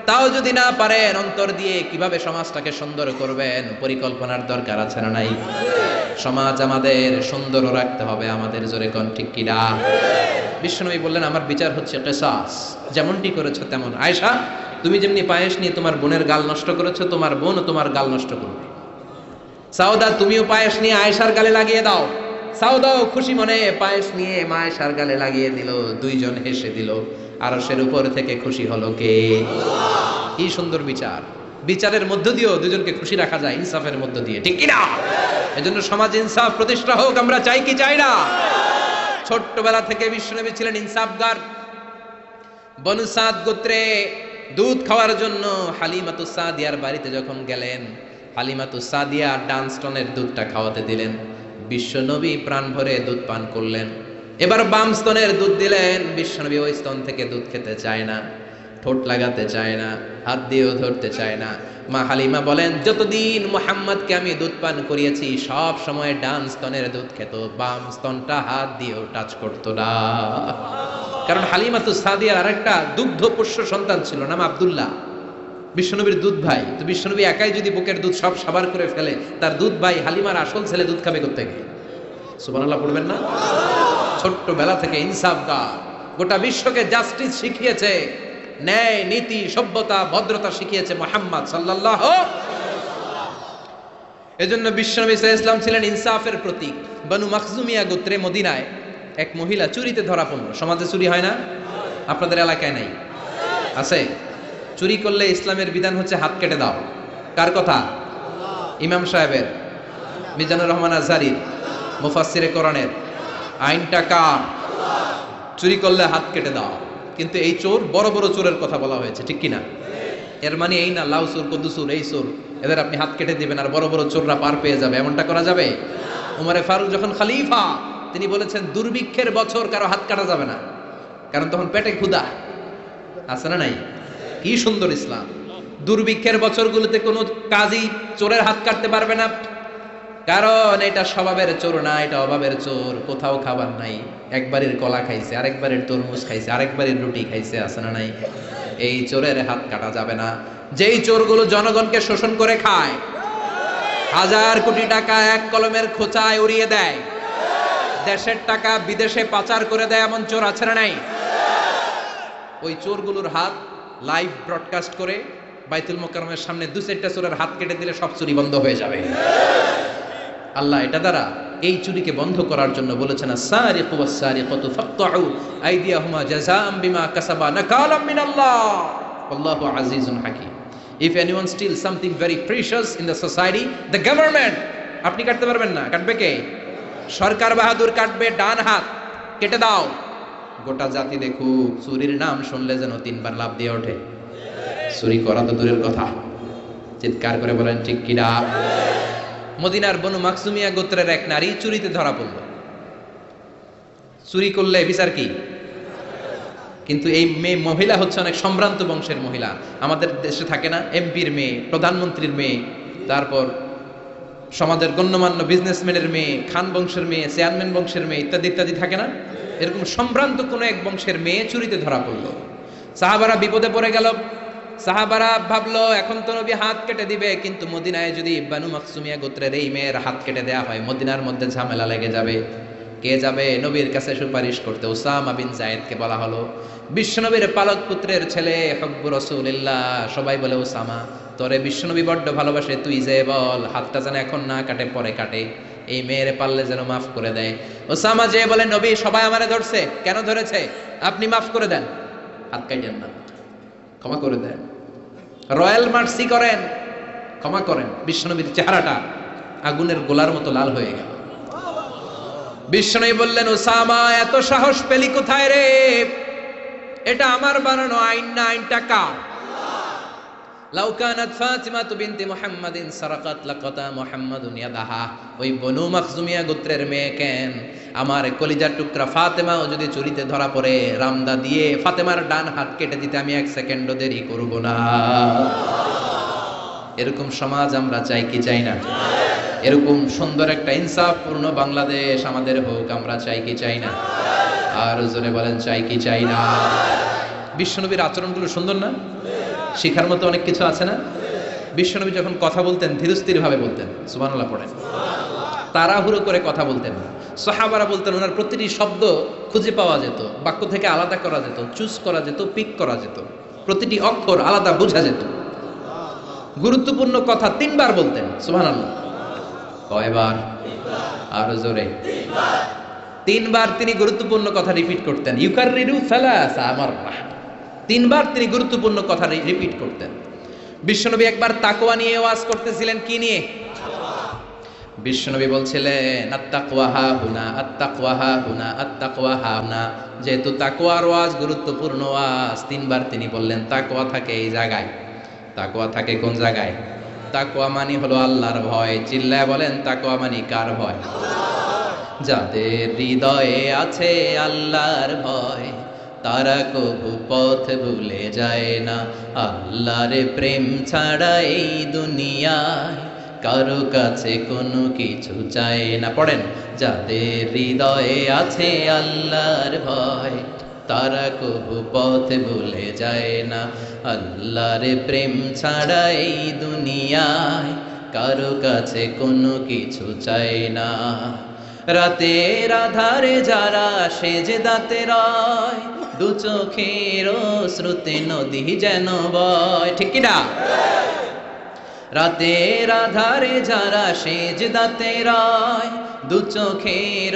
তাও যদি না পারেন, অন্তর দিয়ে কিভাবে সমাজটাকে সুন্দর করবেন, পরিকল্পনার দরকার আছে না নাই? সমাজ আমাদের সুন্দর রাখতে হবে, আমাদের জোরে কোন ঠিক কিনা? বিশ্বনবী বললেন, আমার বিচার হচ্ছে কিসাস, যেমনটি করেছো তেমন। আয়েশা, তুমি যেমনি পায়েস নিয়ে তোমার বোনের গাল নষ্ট করেছো, তোমার বোনও তোমার গাল নষ্ট করবে। সাউদা, তুমিও পায়েস নিয়ে আয়েশার গালে লাগিয়ে দাও। সাউদাও খুশি মনে পায়েস নিয়ে মা আয়েশার গালে লাগিয়ে দিল, দুইজন হেসে দিল। আরশের উপর থেকে খুশি হলো কে? কি সুন্দর বিচার! বিচারের মধ্য দিয়েও দুজনকে খুশি রাখা যায়, ইনসাফের মধ্য দিয়ে, ঠিক কিনা? এজন্য সমাজ ইনসাফ প্রতিষ্ঠা হোক, আমরা চাই কি চাই না? ছোট্টবেলা থেকে বিশ্বনবী ছিলেন ইনসাফগার। বনু সাদ গোত্রে দুধ খাওয়ার জন্য হালিমাতুস সাদিয়ার বাড়িতে যখন গেলেন, হালিমাতুস সাদিয়া ডানস্টনের দুধটা খাওয়াতে দিলেন। বিশ্বনবী প্রাণ ভরে দুধ পান করলেন। এবার বাম স্তনের দুধ দিলেন। বিশ্বনবী ওই স্তন থেকে দুধ খেতে চায় না, ঠোঁট লাগাতে চায় না, হাত দিয়েও ধরতে চায় না। মা হালিমা বলেন, যতদিন মুহাম্মদকে আমি দুধ পান করিয়েছি, সব সময় ডান স্তনের দুধ খেত, বাম স্তনটা হাত দিয়েও টাচ করতো না। কারণ হালিমাতুস সাদিয়ার আরেকটা দুগ্ধপোষ্য সন্তান ছিল, নাম আব্দুল্লাহ, বিশ্বনবীর দুধ ভাই। তো বিশ্বনবী একাই যদি বুকের দুধ সব সাবার করে ফেলে, তার দুধ ভাই হালিমার আসল ছেলে দুধ খাবে কোত্থেকে? সুবহানাল্লাহ পড়বেন না? ছোট্টবেলা থেকে ইনসাফগার, গোটা বিশ্বকে জাস্টিস শিখিয়েছে, ন্যায় নীতি সভ্যতা ভদ্রতা শিখিয়েছে মুহাম্মদ সাল্লাল্লাহু। এজন্য বিশ্বনবী সাল্লাল্লাহু আলাইহি ওয়াসাল্লাম ছিলেন ইনসাফের প্রতীক। বনু মাখজুমিয়া গোত্রে মদিনায় এক মহিলা চুরিতে ধরা পড়ল। সমাজে চুরি হয় না? আপনাদের এলাকায় নাই? আছে? চুরি করলে ইসলামের বিধান হচ্ছে হাত কেটে দাও। কার কথা? ইমাম সাহেবের। মিজানুর রহমান আজহারীর, মুফাসসিরে কোরআনের। আইনটা কার? চুরি করলে হাত কেটে দাও। কিন্তু এই চোর, বড় বড় চোরের কথা বলা হয়েছে, ঠিক কিনা? এর মানে এই না লাউ চোর, কদু চোর, এই চোর, এদের আপনি হাত কেটে দিবেন আর বড় বড় চোররা পার পেয়ে যাবে, এমনটা করা যাবে? উমরে ফারুক যখন খলিফা, তিনি বলেছেন দুর্ভিক্ষের বছর কারো হাত কাটা যাবে না, কারণ তখন পেটে ক্ষুধা আছে না নাই? কি সুন্দর ইসলাম! দুর্ভিক্ষের বছরগুলোতে কোনো কাজী চোরের হাত কাটতে পারবে না, কারণ এটা স্বভাবের চোর না, এটা অভাবের চোর। কোথাও খাবার নাই, একবারের কলা খাইছে, আরেকবারের তরমুজ খাইছে, আরেকবারের রুটি খাইছে, আছে না নাই? এই চোরের হাত কাটা যাবে না। যেই চোরগুলো জনগণকে শোষণ করে খায়, হাজার কোটি টাকা এক কলমের খোঁচায় উড়িয়ে দেয়, দেশের টাকা বিদেশে পাচার করে দেয়, এমন চোর আছে না নাই? ওই চোরগুলোর হাত লাইভ ব্রডকাস্ট করে বাইতুল মোকাররমের সামনে দু চারটা চোরের হাত কেটে দিলে সব চুরি বন্ধ হয়ে যাবে। আল্লাহ এটা দ্বারা এই চুরিকে বন্ধ করার জন্য বলেছেন, আস-সারিকু ওয়াস-সারিকাতু ফাকতাউ আইদিয়াহুমা জাযাআম বিমা কাসাবা নাকালাম মিনাল্লাহ আল্লাহু Azizun হাকীম। If anyone steals something very precious in the society, the government, আপনি কাটতে পারবেন না, কাটবে কে? সরকার বাহাদুর কাটবে, ডান হাত কেটে দাও। গোটা জাতি দেখুক, চুরির নাম শুনলে যেন তিনবার লাফ দিয়ে ওঠে। চুরি করা তো দূরের কথা, চিৎকার করে বলেন ঠিক কিনা? মদিনার বনু মাকসুমিয়া গোত্রের এক নারী চুরিতে ধরা পড়ল। চুরি করলে বিচার কি? কিন্তু এই মেয়ে মহিলা হচ্ছে অনেক সম্ভ্রান্ত বংশের মহিলা। আমাদের দেশে থাকে না, এমপির মেয়ে, প্রধানমন্ত্রীর মেয়ে, তারপর সমাজের গণ্যমান্য বিজনেসম্যানের মেয়ে, খান বংশের মেয়ে, চেয়ারম্যান বংশের মেয়ে, ইত্যাদি ইত্যাদি থাকে না? এরকম সম্ভ্রান্ত কোন এক বংশের মেয়ে চুরিতে ধরা পড়লো। সাহাবারা বিপদে পড়ে গেল। সাহাবারা ভাবলো এখন তো নবী হাত কেটে দিবে, কিন্তু মদিনায় যদি বানু মাকসুমিয়া গোত্রের এই মেয়ের হাত কেটে দেয়া হয়, মদিনার মধ্যে ঝামেলা লেগে যাবে। কে যাবে নবীর কাছে সুপারিশ করতে? উসামা বিন যায়েদকে বলা হলো। বিশ্বনবীর পালক পুত্রের ছেলে, হব্বু রাসূলুল্লাহ। সবাই বলে উসামা, তোরে বিশ্বনবী বড্ড ভালোবাসে, তুই যে বল হাতটা যেন এখন না কাটে, পরে কাটে, এই মেয়ের পারলে যেন মাফ করে দেয়। ওসামা যে বলে, নবী সবাই আমারে ধরছে, কেন ধরেছে? আপনি মাফ করে দেন, হাত কাটেন না, ক্ষমা করে দেন, রয়্যাল মার্সি করেন, ক্ষমা করেন। বিশ্বনবীর চেহারাটা আগুনের গোলার মতো লাল হয়ে গেল। বিশ্বনবী বললেন, ওসামা এত সাহস পেলি কোথায় রে? এটা আমার বানানো আইন না, আইনটা কার? লাউ কানাত ফাতিমাতু বিনতি মুহাম্মাদিন সারাকাত লাকাতা মুহাম্মাদুন ইয়াদাহা। ওই বনু মাখজুমিয়া গোত্রের মেয়ে কেন, আমার কলিজার টুকরা ফাতেমাও যদি চুরিতে ধরা পড়ে, রামদা দিয়ে ফাতেমার ডান হাত কেটে দিতে আমি এক সেকেন্ডও দেরি করব না। এরকম সমাজ আমরা চাই কি চাই না? এরকম সুন্দর একটা ইনসাফপূর্ণ বাংলাদেশ আমাদের হোক, আমরা চাই কি চাই না? আর জোরে বলেন, চাই কি চাই না? বিশ্বনবীর আচরণগুলো সুন্দর না? শিখার মতো অনেক কিছু আছে না? বিশ্বনবী যখন কথা বলতেন ধীরস্থির ভাবে বলতেন, সুবহানাল্লাহ পড়েন। তাড়াহুড়ো করে কথা বলতেন না। সাহাবারা বলতেন ওনার প্রতিটি শব্দ খুঁজে পাওয়া যেত, বাক্য থেকে আলাদা করা যেত, চুজ করা যেত, পিক করা যেত, প্রতিটি অক্ষর আলাদা বোঝা যেত। গুরুত্বপূর্ণ কথা 3 বার বলতেন, সুবহানাল্লাহ। কয়বার? আরো জোরে। 3 বার তিনি গুরুত্বপূর্ণ কথা রিপিট করতেন। ইউকাররিরু সালাসা মাররা। 3 বার তিনি গুরুত্বপূর্ণ কথা রিপিট করতেন। বিশ্বনবী একবার তাকওয়া নিয়ে ওয়াজ করতেছিলেন। কি নিয়ে? বিশ্বনবী বলছিলেন, আত্তাকওয়া হাহুনা, আত্তাকওয়া হাহুনা, আত্তাকওয়া হাহুনা। যেহেতু তাকওয়ার ওয়াজ গুরুত্বপূর্ণ ওয়াজ, 3 বার তিনি বললেন তাকওয়া থাকে এই জায়গায়। তাকওয়া থাকে কোন জায়গায়? তাকওয়া মানে হলো আল্লাহর ভয়। চিল্লায় বলেন, তাকওয়া মানে কার ভয়? যাদের হৃদয়ে আছে আল্লাহর ভয়, তারা কবু পথ ভুলে যায় না। আল্লাহর প্রেম ছাড়া এই দুনিয়ায় কারো কাছে কোনো কিছু চায় না। পড়েন, যাদের হৃদয়ে আছে আল্লাহর ভয়, তারা কবু পথ ভুলে যায় না। আল্লাহর প্রেম ছাড়া এই দুনিয়ায় কারো কাছে কোনো কিছু চায় না। রাতের আধারে যারা সেজদাতে রয়, দু চোখের শ্রুতে নদী যেন বয়। ঠিক কি না? রাতের আধারে যারা সেজদাতে রয়, দু চোখের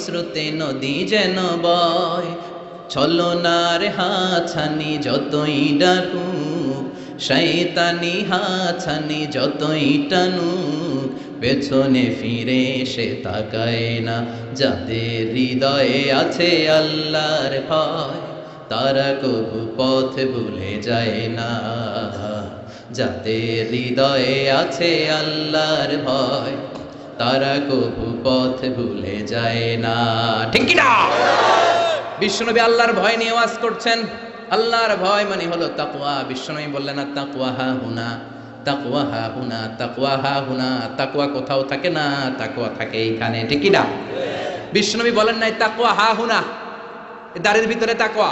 শ্রুতে নদী যেন বয়। ছলনার হাছানি যতই ডাকুক, শয়তানি হাছানি যতই টানুক, পেছনে ফিরে সে তাকায় না। যাদের হৃদয়ে আছে আল্লাহর ভয়, তারা কবু পথ ভুলে যায় না। যাদের হৃদয়ে আছে আল্লাহর ভয়, তারা কবু পথ ভুলে যায় না। ঠিক কি না? বিশ্বনবী আল্লাহর ভয় নিয়ে ওয়াজ করছেন। আল্লাহর ভয় মানে হলো তাকওয়া। বিশ্বনবী বললেন না তাকওয়া হা হুনা, তাকওয়া হা হুনা, তাকওয়া হা হুনা। তাকওয়া কোথাও থাকে না, তাকওয়া থাকে এইখানে। ঠিক কি না? বিশ্বনবী বলেন নাই তাকওয়া হা হুনা, দাড়ির ভিতরে তাকওয়া।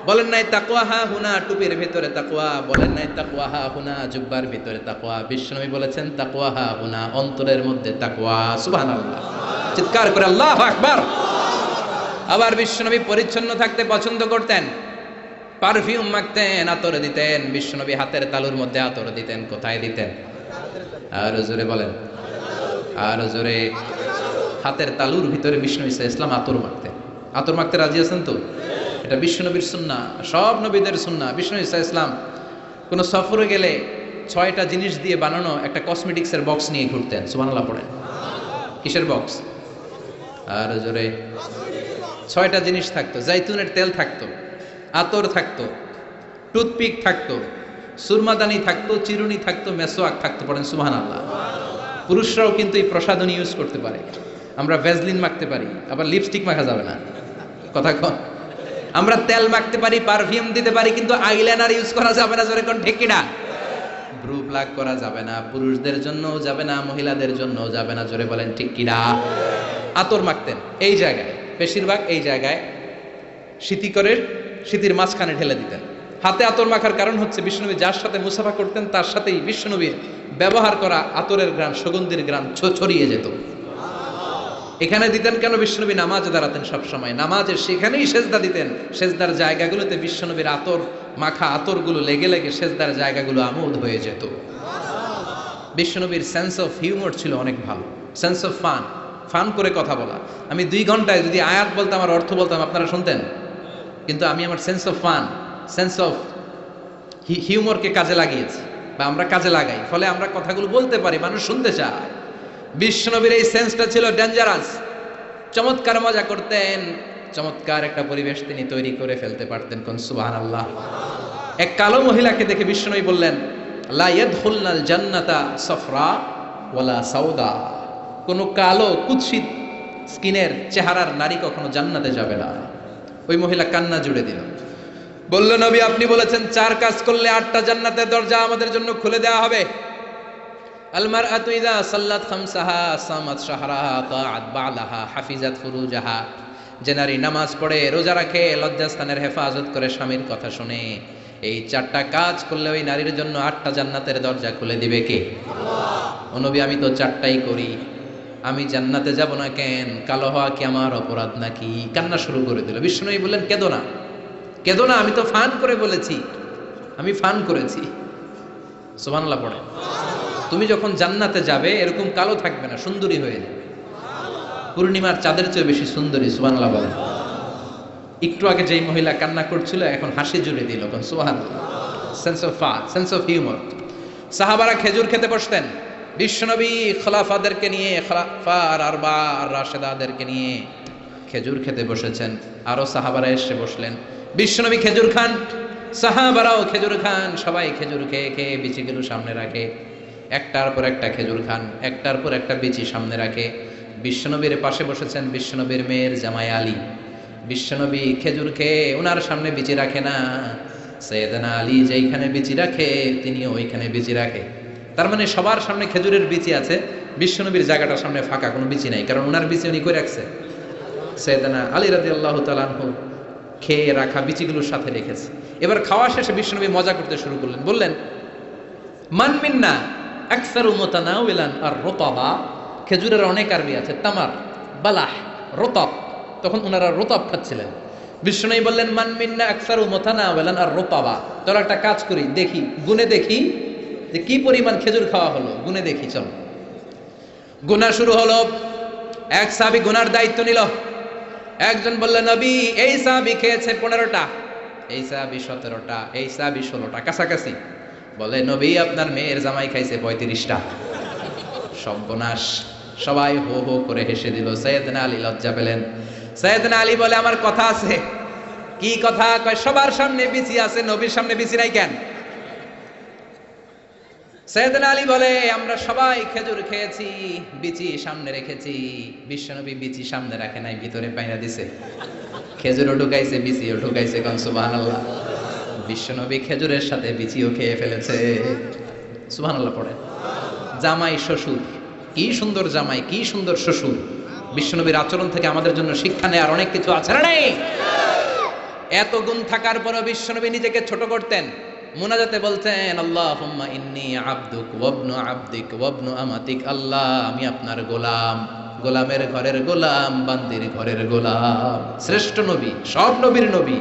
বলেন নাই তাকওয়া হা হুনা, টুপির ভিতরে তাকওয়া। বলেন নাই তাকওয়া হা হুনা, জুব্বার ভিতরে তাকওয়া। বিশ্বনবী বলেছেন তাকওয়া হা হুনা, অন্তরের মধ্যে তাকওয়া। সুবহানাল্লাহ, চিৎকার করে আল্লাহু আকবার। আবার বিশ্বনবী পরিচ্ছন্ন থাকতে পছন্দ করতেন। পারফিউম মাখতেন, আতর দিতেন। বিশ্বনবী হাতের তালুর মধ্যে আতর দিতেন। কোথায় দিতেন? আরো জোরে বলেন, আরো জোরে। হাতের তালুর ভিতরে বিশ্বনবী সাল্লাল্লাহু আলাইহি ওয়াসাল্লাম আতর মাখতেন। আতর মাখতে রাজি আছেন তো? এটা বিশ্বনবীর সুন্নাহ, সব নবীদের সুন্নাহ। বিশ্বনবী সাল্লাল্লাহু আলাইহি ওয়াসাল্লাম কোন সফরে গেলে 6টা জিনিস দিয়ে বানানো একটা কসমেটিক্সের বক্স নিয়ে ঘুরতেন। সুবহানাল্লাহ পড়েন। কিসের বক্স? আরো জোরে। 6টা জিনিস থাকতো। জাইতুনের তেল থাকতো, আতর থাকতো, টুথপিক থাকতো, সুরমাদানি থাকতো, চিরুনি থাকতো, মেসোয়াক থাকতো। পড়েন সুবহানাল্লাহ। পুরুষরাও কিন্তু এই প্রসাধনী ইউজ করতে পারে। আমরা ভ্যাসলিন মাখতে পারি, আবার লিপস্টিক মাখা যাবে না। কথা কন। আমরা তেল মাখতে পারি, পারফিউম দিতে পারি, কিন্তু আইলাইনার ইউজ করা যাবে না। জোরে কোন ঠিক কিনা? ব্রু প্লাগ করা যাবে না, পুরুষদের জন্যও যাবে না, মহিলাদের জন্যও যাবে না। জোরে বলেন ঠিক কিনা? আতর মাখতেন এই জায়গায়, বেশিরভাগ এই জায়গায় শীতির মাঝখানে ঢেলে দিতেন। হাতে আতর মাখার কারণ হচ্ছে বিশ্বনবী যার সাথে মুসাফা করতেন তার সাথেই বিশ্বনবীর ব্যবহার করা আতরের ঘ্রাণ, সুগন্ধির ঘ্রাণ ছড়িয়ে যেত। এখানে দিতেন কেন? বিশ্বনবী নামাজে দাঁড়াতেন সব সময়, নামাজের সেখানেই সেজদা দিতেন। সেজদার জায়গাগুলোতে বিশ্বনবীর আতর মাখা আতরগুলো লেগে লেগে সেজদার জায়গাগুলো আমোদ হয়ে যেত। বিশ্বনবীর সেন্স অফ হিউমার ছিল অনেক ভালো, সেন্স অফ ফান করে কথা বলা। আমি 2 ঘন্টায় যদি আয়াত বলতাম আর অর্থ বলতাম আপনারা শুনতেন, কিন্তু আমি আমার সেন্স অফ সেন্স অফ হিউমারকে কাজে লাগিয়েছি, বা আমরা কাজে লাগাই, ফলে আমরা কথাগুলো বলতে পারি, মানুষ শুনতে চায়। বিশ্বনবীর এই সেন্সটা ছিল ডেঞ্জারাস। চমৎকার মজা করতেন, চমৎকার একটা পরিবেশ তিনি তৈরি করে ফেলতে পারতেন। কোন সুবহানাল্লাহ। এক কালো মহিলাকে দেখে বিশ্বনবী বললেন, লা ইয়াদখুলনাল জান্নাতা সাফরা ওয়ালা সাউদা। কোন কালো কুৎসিত স্কিনের চেহারার নারী কখনো জান্নাতে যাবে না। ওই মহিলা কান্না জুড়ে দিল, বলল, নবী আপনি বলেছেন 4 কাজ করলে 8টা জান্নাতের দরজা আমাদের জন্য খুলে দেওয়া হবে। আল মারআতু ইযা সাল্লাত খামসাহা সামাত শাহরাহা তাআত বালাহা হাফিজাত ফুরুজাহা। যে নারী নামাজ পড়ে, রোজা রাখে, লজ্জাস্থানের হেফাজত করে, স্বামীর কথা শুনে, এই 4টা কাজ করলে ওই নারীর জন্য 8টা জান্নাতের দরজা খুলে দিবে কে? আল্লাহ। ও নবী আমি তো 4টাই করি, আমি জান্নাতে যাব না কেন? কালো হওয়া কি আমার অপরাধ নাকি? কান্না শুরু করে দিল। বিষ্ণুই বললেন, কেঁদো না, কেঁদো না, আমি তো ফান করে বলেছি, আমি ফান করেছি। সুবহানাল্লাহ পড়ে। তুমি যখন জান্নাতে যাবে এরকম কালো থাকবে না, সুন্দরী হয়ে যাবে, পূর্ণিমার চাঁদের চেয়ে বেশি সুন্দরী। সুবহানাল্লাহ বলে। একটু আগে যেই মহিলা কান্না করছিল এখন হাসি জুড়ে দিল। কোন সুবহানাল্লাহ। Sense of sense of humour. সাহাবারা খেজুর খেতে বসতেন। বিশ্বনবী খলাফাদেরকে নিয়ে, খলাফা আর আরবা আর রাশেদাদেরকে নিয়ে খেজুর খেতে বসেছেন। আরো সাহাবারা এসে বসলেন। বিশ্বনবী খেজুর খান, সাহাবারাও খেজুর খান। সবাই খেজুর খেয়ে খেয়ে বিচিগুলো সামনে রাখে, একটার পর একটা খেজুর খান, একটার পর একটা বিচি সামনে রাখে। বিশ্বনবীর পাশে বসেছেন বিশ্বনবীর মেয়ের জামাই আলী। বিশ্বনবী খেজুর খেয়ে ওনার সামনে বিচি রাখে না, সাইয়েদনা আলী যেইখানে বিচি রাখে তিনি ওইখানে বিচি রাখে। তার মানে সবার সামনে খেজুরের বিচি আছে, বিশ্বনবীর জায়গাটার সামনে ফাঁকা, কোনো বিচি নাই, কারণ ওনার বিচি উনি করে রাখছে। সাইয়েদনা আলী রাদিয়াল্লাহু তাআলা আনহু খেয়ে রাখা বিচিগুলোর সাথে রেখেছে। এবার খাওয়া শেষে বিশ্বনবী মজা করতে শুরু করলেন, বললেন, মান মিন্না আকসারু মুতানাওয়ালান আর রতাবা। খেজুরের অনেক আরবি আছে, তামার, বালাহ, রতাব। তখন ওনারা রতাব খাচ্ছিলেন। বিশ্বনবী বললেন, মান মিন্না আকসারু মুতানাওয়ালান আর রতাবা। তোরা একটা কাজ করি, দেখি, গুনে দেখি যে কি পরিমাণ খেজুর খাওয়া হলো, গুনে দেখি। চল, গুনা শুরু হলো। এক সাহাবী গুনার দায়িত্ব নিল। একজন বলল নবী এই সাহাবী খেয়েছে 15টা, এই সাহাবী 17টা, এই সাহাবী 16টা, কাছাকাছি। বলে নবী আপনার মেয়ের জামাই খাইছে 35টা। সর্বনাশ, সবাই হো হো করে হেসে দিল। সাইয়েদনা আলী লজ্জা পেলেন। সাইয়েদনা আলী বলে আমার কথা আছে। কি কথা? কয় সবার সামনে বিচি আছে, নবীর সামনে বিচি নাই কেন? সাইয়েদনা আলী বলে আমরা সবাই খেজুর খেয়েছি, বিচি সামনে রেখেছি। বিশ্বনবী বিচি সামনে রাখে নাই, ভিতরে পাইনা দিছে। খেজুরও ঢুকাইছে, বিচিও ঢুকাইছে। কোন সুবহানাল্লাহ। বিশ্বনবী খেজুরের সাথে বিচিও খেয়ে ফেলেছে। সুবহানাল্লাহ পড়ে। জামাই শ্বশুর, কি সুন্দর জামাই, কি সুন্দর শ্বশুর। বিশ্বনবীর আচরণ থেকে আমাদের জন্য শিক্ষা নেওয়ার অনেক কিছু আছে না নাই? এত গুণ থাকার পরও বিশ্বনবী নিজেকে ছোট করতেন। মুনাজাতে বলতেন আল্লাহুম্মা ইন্নী আবদুক ওয়াবনু আবদিক ওয়াবনু আমাতিক। আল্লাহ আমি আপনার গোলাম, গোলামের ঘরের গোলাম, বান্দির ঘরের গোলাম। শ্রেষ্ঠ নবী, সব নবীর নবী,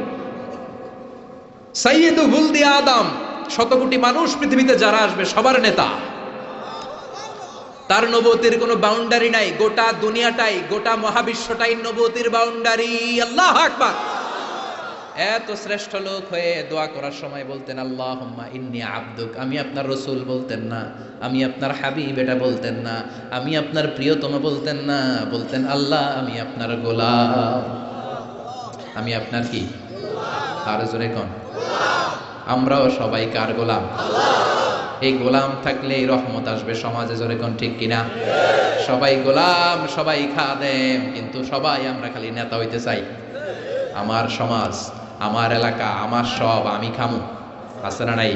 সাইয়্যিদু ওয়ালদি আদম, শত কোটি মানুষ পৃথিবীতে যারা আসবে সবার নেতা। তার নবুয়তের কোনো বাউন্ডারি নাই। গোটা দুনিয়াটাই, গোটা মহাবিশ্বটাই নবুয়তের বাউন্ডারি। আল্লাহু আকবার। এত শ্রেষ্ঠ লোক হয়ে দোয়া করার সময় বলতেন আল্লাহুম্মা ইন্নী আবদুক। আমি আপনার রসুল বলতেন না, আমি আপনার হাবিব এটা বলতেন না, আমি আপনার প্রিয়তম বলতেন না, বলতেন আল্লাহ আমি আপনার গোলাম। আমি আপনার কি? আর জোরে কোন? আমরাও সবাই কার গোলাম? এই গোলাম থাকলে এই রহমত আসবে সমাজে। জোরে কোন ঠিক কিনা? সবাই গোলাম, সবাই খাদেম, কিন্তু সবাই আমরা খালি নেতা হইতে চাই। আমার সমাজ, আমার এলাকা, আমার সব আমি খামু, আছে না নাই?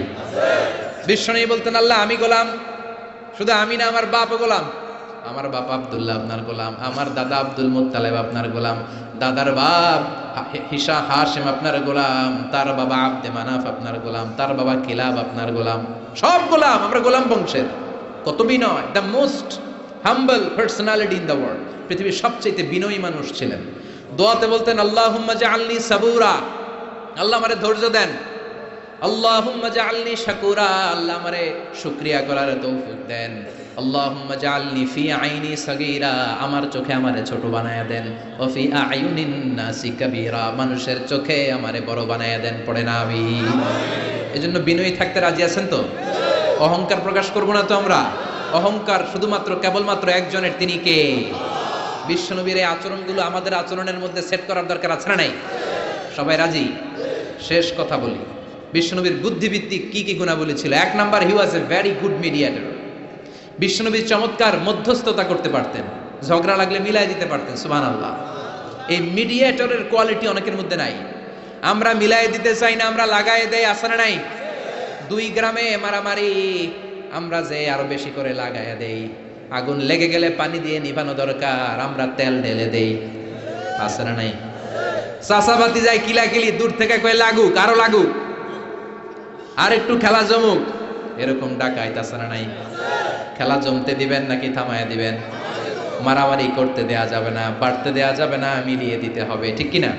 বিশ্বনবী বলতেন আল্লাহ আমি গোলাম। শুধু আমি না, আমার বাপও গোলাম। আমার বাপ আব্দুল্লাহ আপনার গোলাম, আমার দাদা আব্দুল মুত্তালিব আপনার গোলাম, দাদার বাপ হাশিম আপনার গোলাম, তার বাবা আব্দে মানাফ আপনার গোলাম, তার বাবা কিলাব আপনার গোলাম। সব গোলাম, আমরা গোলাম বংশের। কত বিনয়! The most humble personality in the world. পৃথিবীর সবচেয়ে বিনয়ী মানুষ ছিলেন। দোয়াতে বলতেন আল্লাহুম্মা জাআলনি সাবুরা, আল্লাহ আমারে ধৈর্য দেন। আল্লাহুম্মা জাআলনি শাকুরা, আল্লাহ আমারে শুকরিয়া করার তৌফিক দেন। আল্লাহুম্মা জাআলনি ফি আইনি সাগীরা, আমার চোখে আমারে ছোট বানায়া দেন। ওয়া ফি আয়ুনিন নাসি কাবীরা, মানুষের চোখে আমারে বড় বানায়া দেন। পড়ে না আমিন। এজন্য বিনয়ী থাকতে রাজি আছেন তো? অহংকার প্রকাশ করব না তো আমরা। অহংকার শুধুমাত্র কেবলমাত্র একজনের, তিনি কে? বিশ্বনবীর এই আচরণগুলো আমাদের আচরণের মধ্যে সেট করার দরকার আছে না নাই? সবাই রাজি? শেষ কথা বলি, বিশ্বনবীর বুদ্ধিভিত্তিক কি কি গুণাবলী ছিল। 1 number, he was a very good mediator. বিশ্বনবী চমৎকার মধ্যস্থতা করতে পারতেন, ঝগড়া লাগলে মিলাই দিতে পারতেন। সুবহানাল্লাহ। এই মিডিয়েটরের কোয়ালিটি অনেকের মধ্যে নাই। আমরা মিলাই দিতে চাই না, আমরা লাগাই দেই, আছে না নাই? 2 গ্রামে মারামারি, আমরা যে আরো বেশি করে লাগাইয়া দেই। আগুন লেগে গেলে পানি দিয়ে নিভানো দরকার, আমরা তেল ঢেলে দেই, আছে না নাই? চাষাবাতি যায় কিলাকিলি, দূর থেকে কয়ে লাগুক, আরো লাগুক, আর একটু খেলা জমুক, এরকম ডাকাইত, আছে না নাই? খেলা জমতে দিবেন নাকি থামায়া দিবেন? মারামারি করতে দেয়া যাবে না, বাড়তে দেয়া যাবে না, মিলিয়ে দিতে হবে, ঠিক কিনা?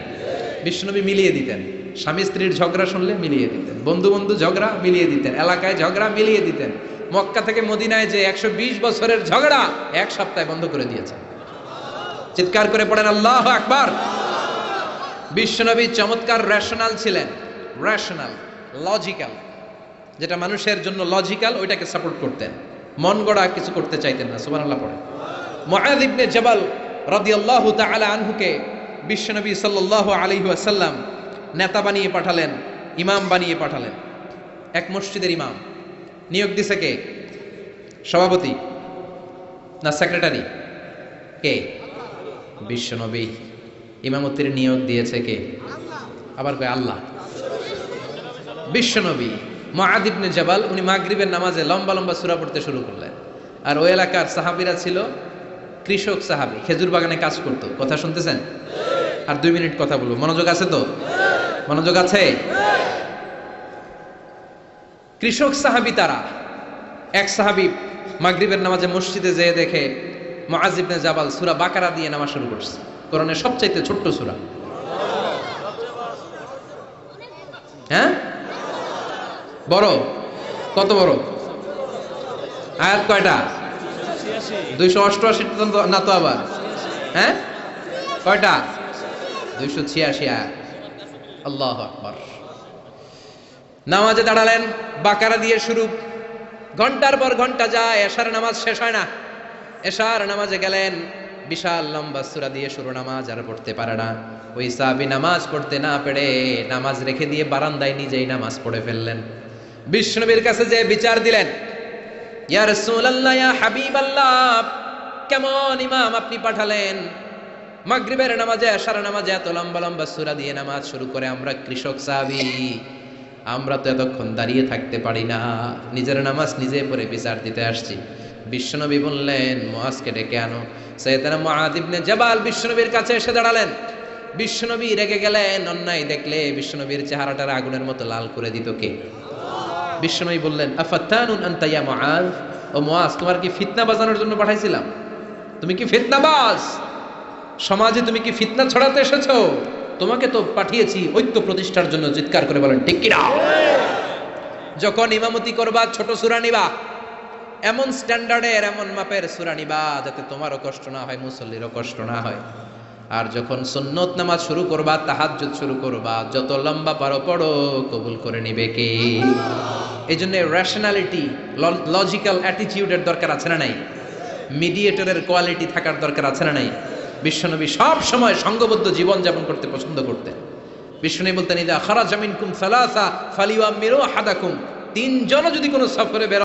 বিশ্বনবী মিলিয়ে দিতেন। স্বামী স্ত্রীর ঝগড়া শুনলে মিলিয়ে দিতেন, বন্ধু বন্ধু ঝগড়া মিলিয়ে দিতেন, এলাকায় ঝগড়া মিলিয়ে দিতেন। মক্কা থেকে মদিনায় যে 120 বছরের ঝগড়া 1 সপ্তাহে বন্ধ করে দিয়েছে। চিৎকার করে পড়েন আল্লাহু আকবার। বিশ্বনবী চমৎকার রেশনাল ছিলেন। রেশনাল, লজিক্যাল, যেটা মানুষের জন্য লজিক্যাল ওইটাকে সাপোর্ট করতেন। মন গড়া কিছু করতে চাইতেন না। সুবহানাল্লাহ পড়ে। মুআয ইবনে জাবাল রাদিয়াল্লাহু তাআলা আনহুকে বিশ্বনবী সাল্লাল্লাহু আলাইহি ওয়াসাল্লাম নেতা বানিয়ে পাঠালেন, ইমাম বানিয়ে পাঠালেন। এক মসজিদের ইমাম। নিয়োগ দিছে কে? সভাপতি না সেক্রেটারি? কে? বিশ্বনবী। ইমামতির নিয়োগ দিয়েছে কে? আবার কয় আল্লাহ। বিশ্বনবী। মুআয ইবনে জাবাল উনি মাগরিবের নামাজে লম্বা লম্বা সূরা পড়তে শুরু করলেন। আর ওই এলাকার সাহাবীরা ছিল কৃষক সাহাবী, খেজুর বাগানে কাজ করত। কথা শুনতেছেন? আর 2 মিনিট কথা বলবো, মনোযোগ আছে তো? মনোযোগ আছে? কৃষক সাহাবী তারা। এক সাহাবী মাগরিবের নামাজে মসজিদে যেয়ে দেখে মুআয ইবনে জাবাল সূরা বাকারা দিয়ে নামাজ শুরু করছে। কোরআনের সবচাইতে ছোট্ট সূরা। হ্যাঁ, বড়? কত বড়? আয়াত কয়টা? 288 না তো আবার? হ্যাঁ, কয়টা? 286 আয়াত। আল্লাহু আকবার। নামাজে দাঁড়ালেন, বাকারা দিয়ে শুরু, ঘন্টার পর ঘন্টা যায়, এশার নামাজ শেষ হয় না। এশার নামাজে গেলেন, বিশাল লম্বা সূরা দিয়ে শুরু নামাজ, আর পড়তে পারে না। ওই সাহাবী নামাজ পড়তে না পেরে নামাজ রেখে দিয়ে বারান্দায় নিজেই নামাজ পড়ে ফেললেন। বিশ্বনবীর কাছে যে বিচার দিলেন, ইয়া রাসূলুল্লাহ, ইয়া হাবিবাল্লাহ, কেমন ইমাম আপনি পাঠালেন? মাগরিবের নামাজে, এশার নামাজে এত লম্বা লম্বা সূরা দিয়ে নামাজ শুরু করে, আমরা কৃষক সাহাবী, আমরা তো এতক্ষণ দাঁড়িয়ে থাকতে পারি না, নিজের নামাজ নিজে পড়ে বিচার দিতে আসছি। বিশ্বনবী বললেন, মুআজকে ডেকে আনো। সাইয়েদনা মুআয ইবনে জাবাল বিশ্বনবীর কাছে এসে দাঁড়ালেন। বিশ্বনবী রেগে গেলেন, অন্যায় দেখলে বিশ্বনবীর চেহারাটার আগুনের মতো লাল করে দিত কে? বিশ্বনবী বললেন, আফাতানুন আনতা ইয়া মুআয, ও মুআয, তোমার কি ফিতনা বাজানোর জন্য পাঠাইছিলাম? তুমি কি ফিতনাবাজ? সমাজে তুমি কি ফিতনা ছড়াতে এসেছো? তোমাকে তো পাঠিয়েছি ঐক্য প্রতিষ্ঠার জন্য। চিৎকার করে বলেন ঠিক কিনা? যখন ইমামতি করবা, ছোট সূরা নিবা, এমন স্ট্যান্ডার্ডের, এমন মাপের সূরা নিবা যাতে তোমারও কষ্ট না হয়, মুসল্লিরও কষ্ট না হয়। আর যখন সুন্নত নামাজ শুরু করবা, তাহাজ্জুদ শুরু করবা, যত লম্বা পারো পড়ো, কবুল করে নিবে কে? এই জন্য রেশনালিটি, লজিক্যাল অ্যাটিটিউডের দরকার আছে না নাই? মিডিয়েটরের কোয়ালিটি থাকার দরকার আছে না নাই? বিশ্বনবী সব সময় সংঘবদ্ধ জীবন যাপন করতে পছন্দ করতেন। বিশ্বনবী বলতেন, ইদা খারাজা মিনকুম সালাসা ফালিউআমিরু আহাদাকুম, তিনজন যদি কোনো সফরে বের